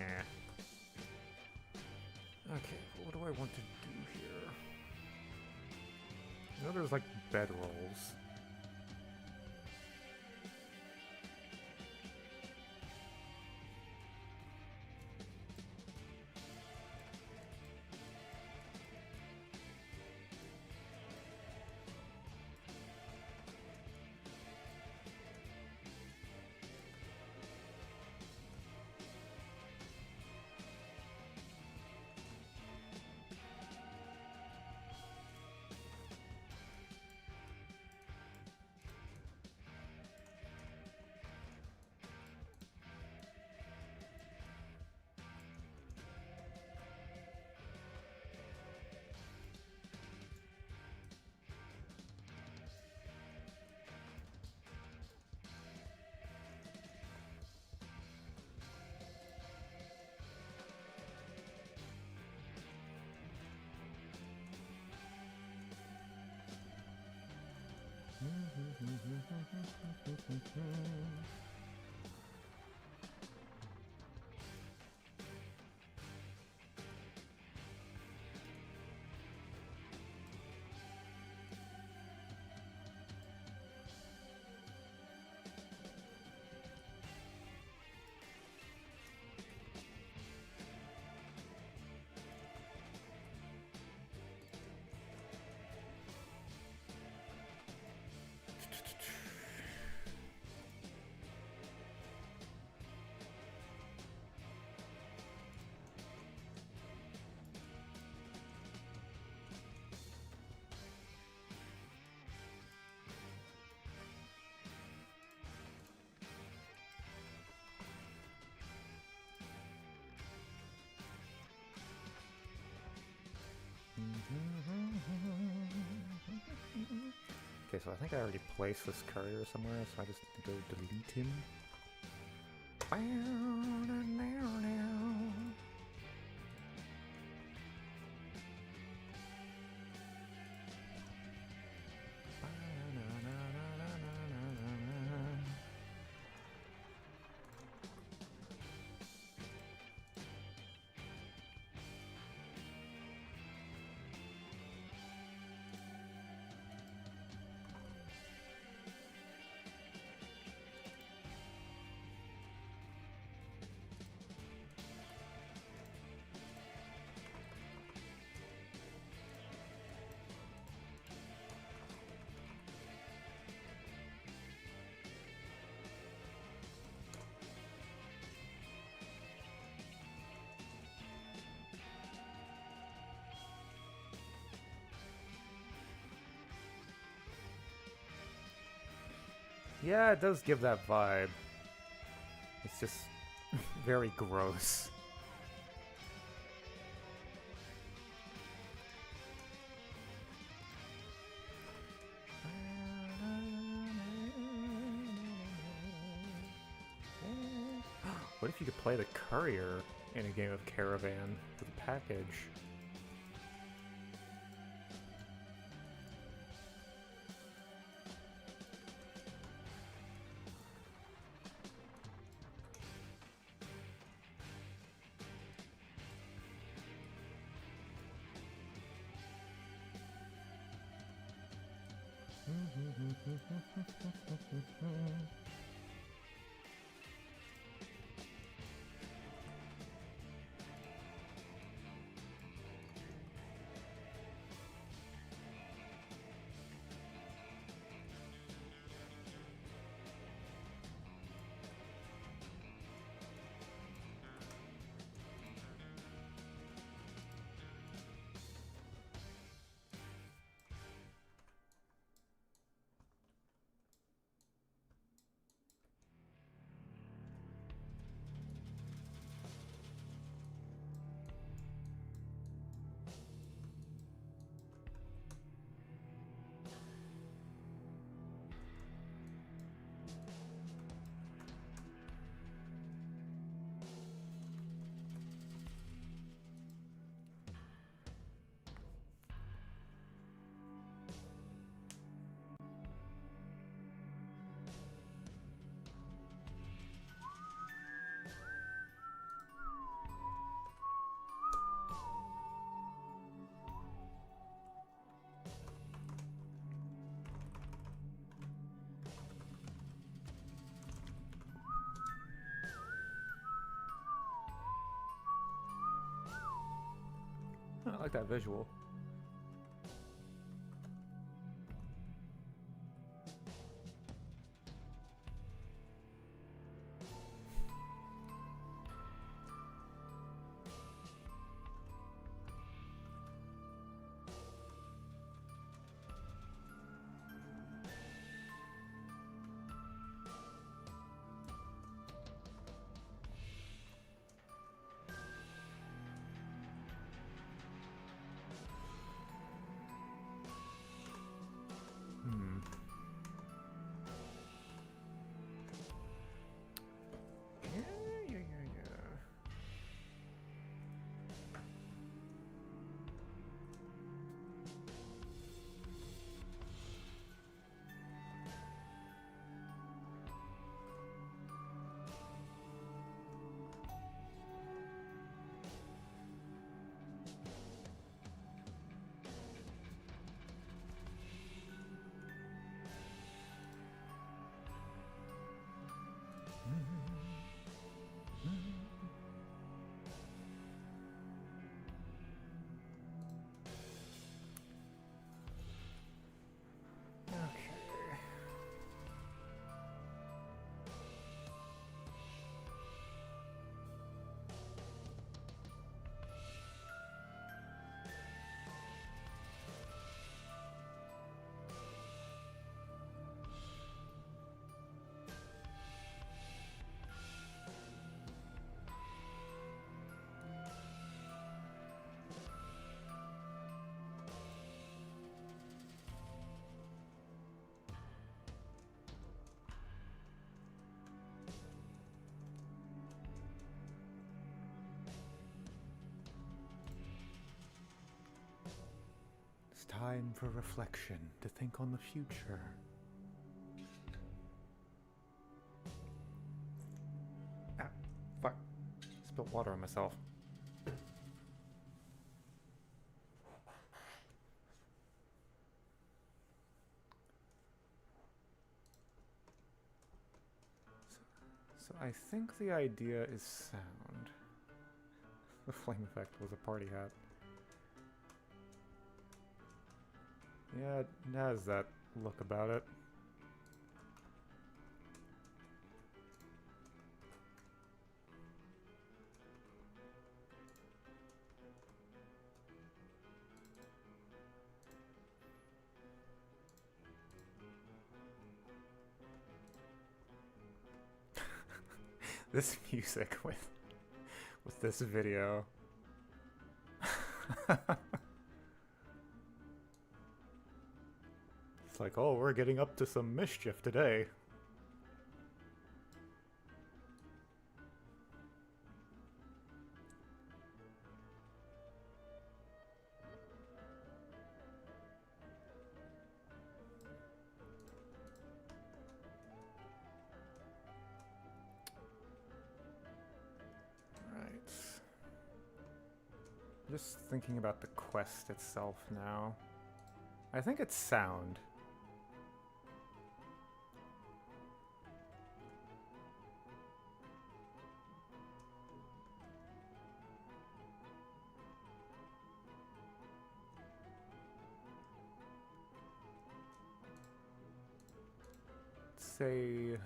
Okay, what do I want to do here? I know there's like bedrolls. Okay, so I think I already placed this courier somewhere, so I just need to go delete him. Yeah, it does give that vibe. It's just very gross. What if you could play the courier in a game of Caravan with a package? I like that visual. time for reflection, to think on the future. Ah, fuck. Spilled water on myself. So I think the idea is sound. The flame effect was a party hat. Yeah, it has that look about it. This music with this video. It's like, oh, we're getting up to some mischief today. Just thinking about the quest itself now. I think it's sound. Let's say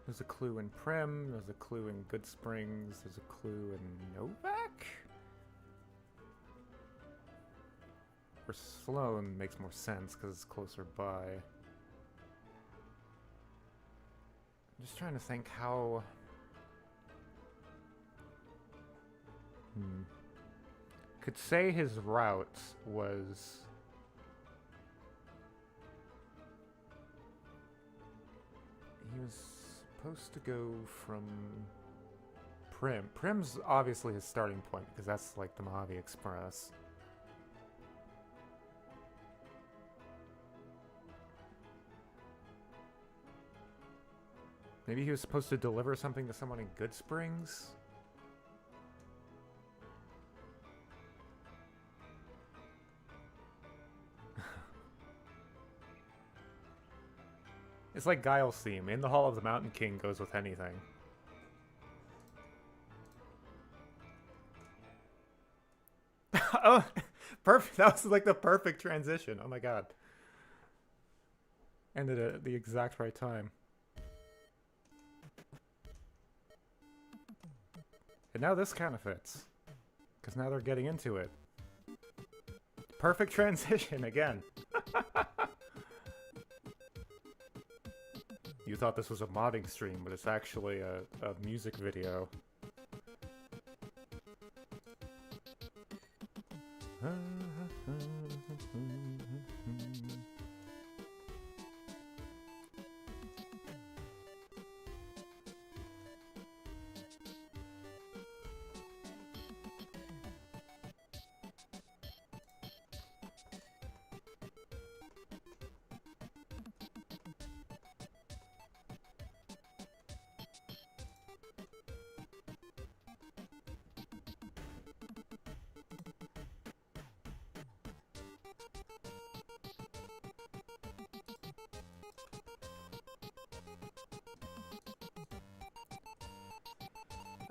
there's a clue in Prim, there's a clue in Good Springs, there's a clue in Novak? For Sloan makes more sense because it's closer by. I'm just trying to think how... Could say his route was... He was supposed to go from Prim. Prim's obviously his starting point because that's like the Mojave Express. Maybe he was supposed to deliver something to someone in Good Springs? It's like Guile's theme. In the Hall of the Mountain King goes with anything. Oh, perfect. That was like the perfect transition. Oh my god. Ended at the exact right time. And now this kind of fits. Because now they're getting into it. Perfect transition again. You thought this was a modding stream, but it's actually a music video.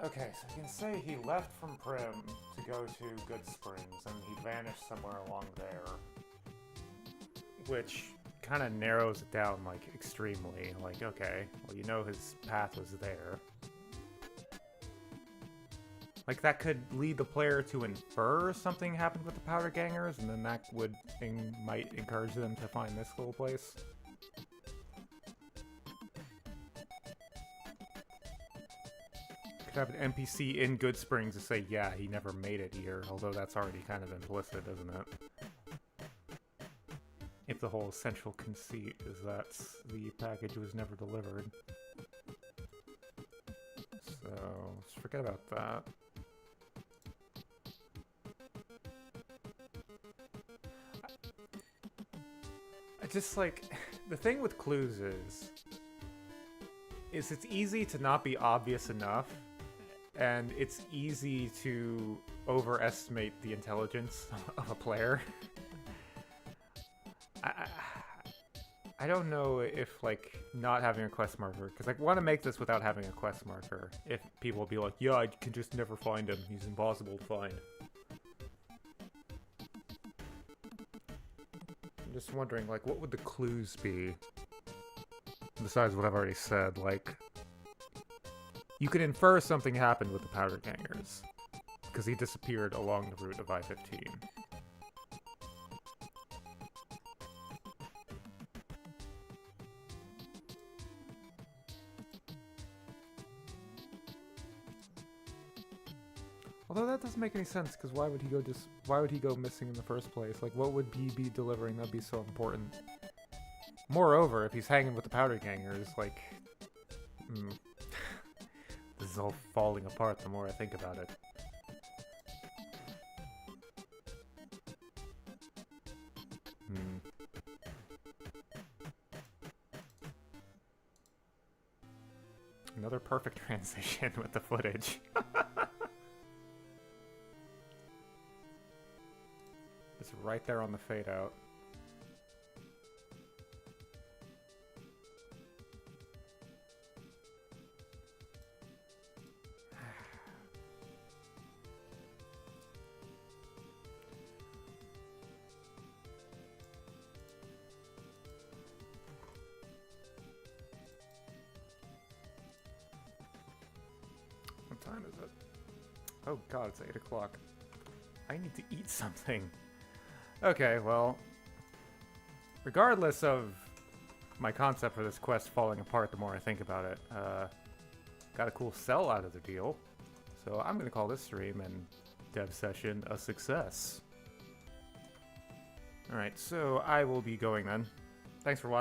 Okay, so you can say he left from Prim to go to Good Springs, and he vanished somewhere along there. Which kind of narrows it down, like, extremely. Like, okay, well, you know his path was there. Like, that could lead the player to infer something happened with the Powder Gangers, and then that would might encourage them to find this little place. Have an NPC in Good Springs to say, yeah, he never made it here, although that's already kind of implicit, isn't it? If the whole central conceit is that the package was never delivered. So, let's forget about that. just like the thing with clues is it's easy to not be obvious enough, and it's easy to overestimate the intelligence of a player. I don't know if, like, not having a quest marker, because I want to make this without having a quest marker, if people will be like, yeah, I can just never find him, he's impossible to find. I'm just wondering, like, what would the clues be? Besides what I've already said, like, you could infer something happened with the powder gangers, because he disappeared along the route of I-15. Although that doesn't make any sense, because why would he go missing in the first place? Like, what would he be delivering that'd be so important? Moreover, if he's hanging with the powder gangers, like, this is all falling apart the more I think about it. Another perfect transition with the footage. It's right there on the fade out. What time is it? Oh god, it's 8 o'clock. I need to eat something. Okay, well, regardless of my concept for this quest falling apart the more I think about it, got a cool sell out of the deal, so I'm going to call this stream and dev session a success. Alright, so I will be going then. Thanks for watching.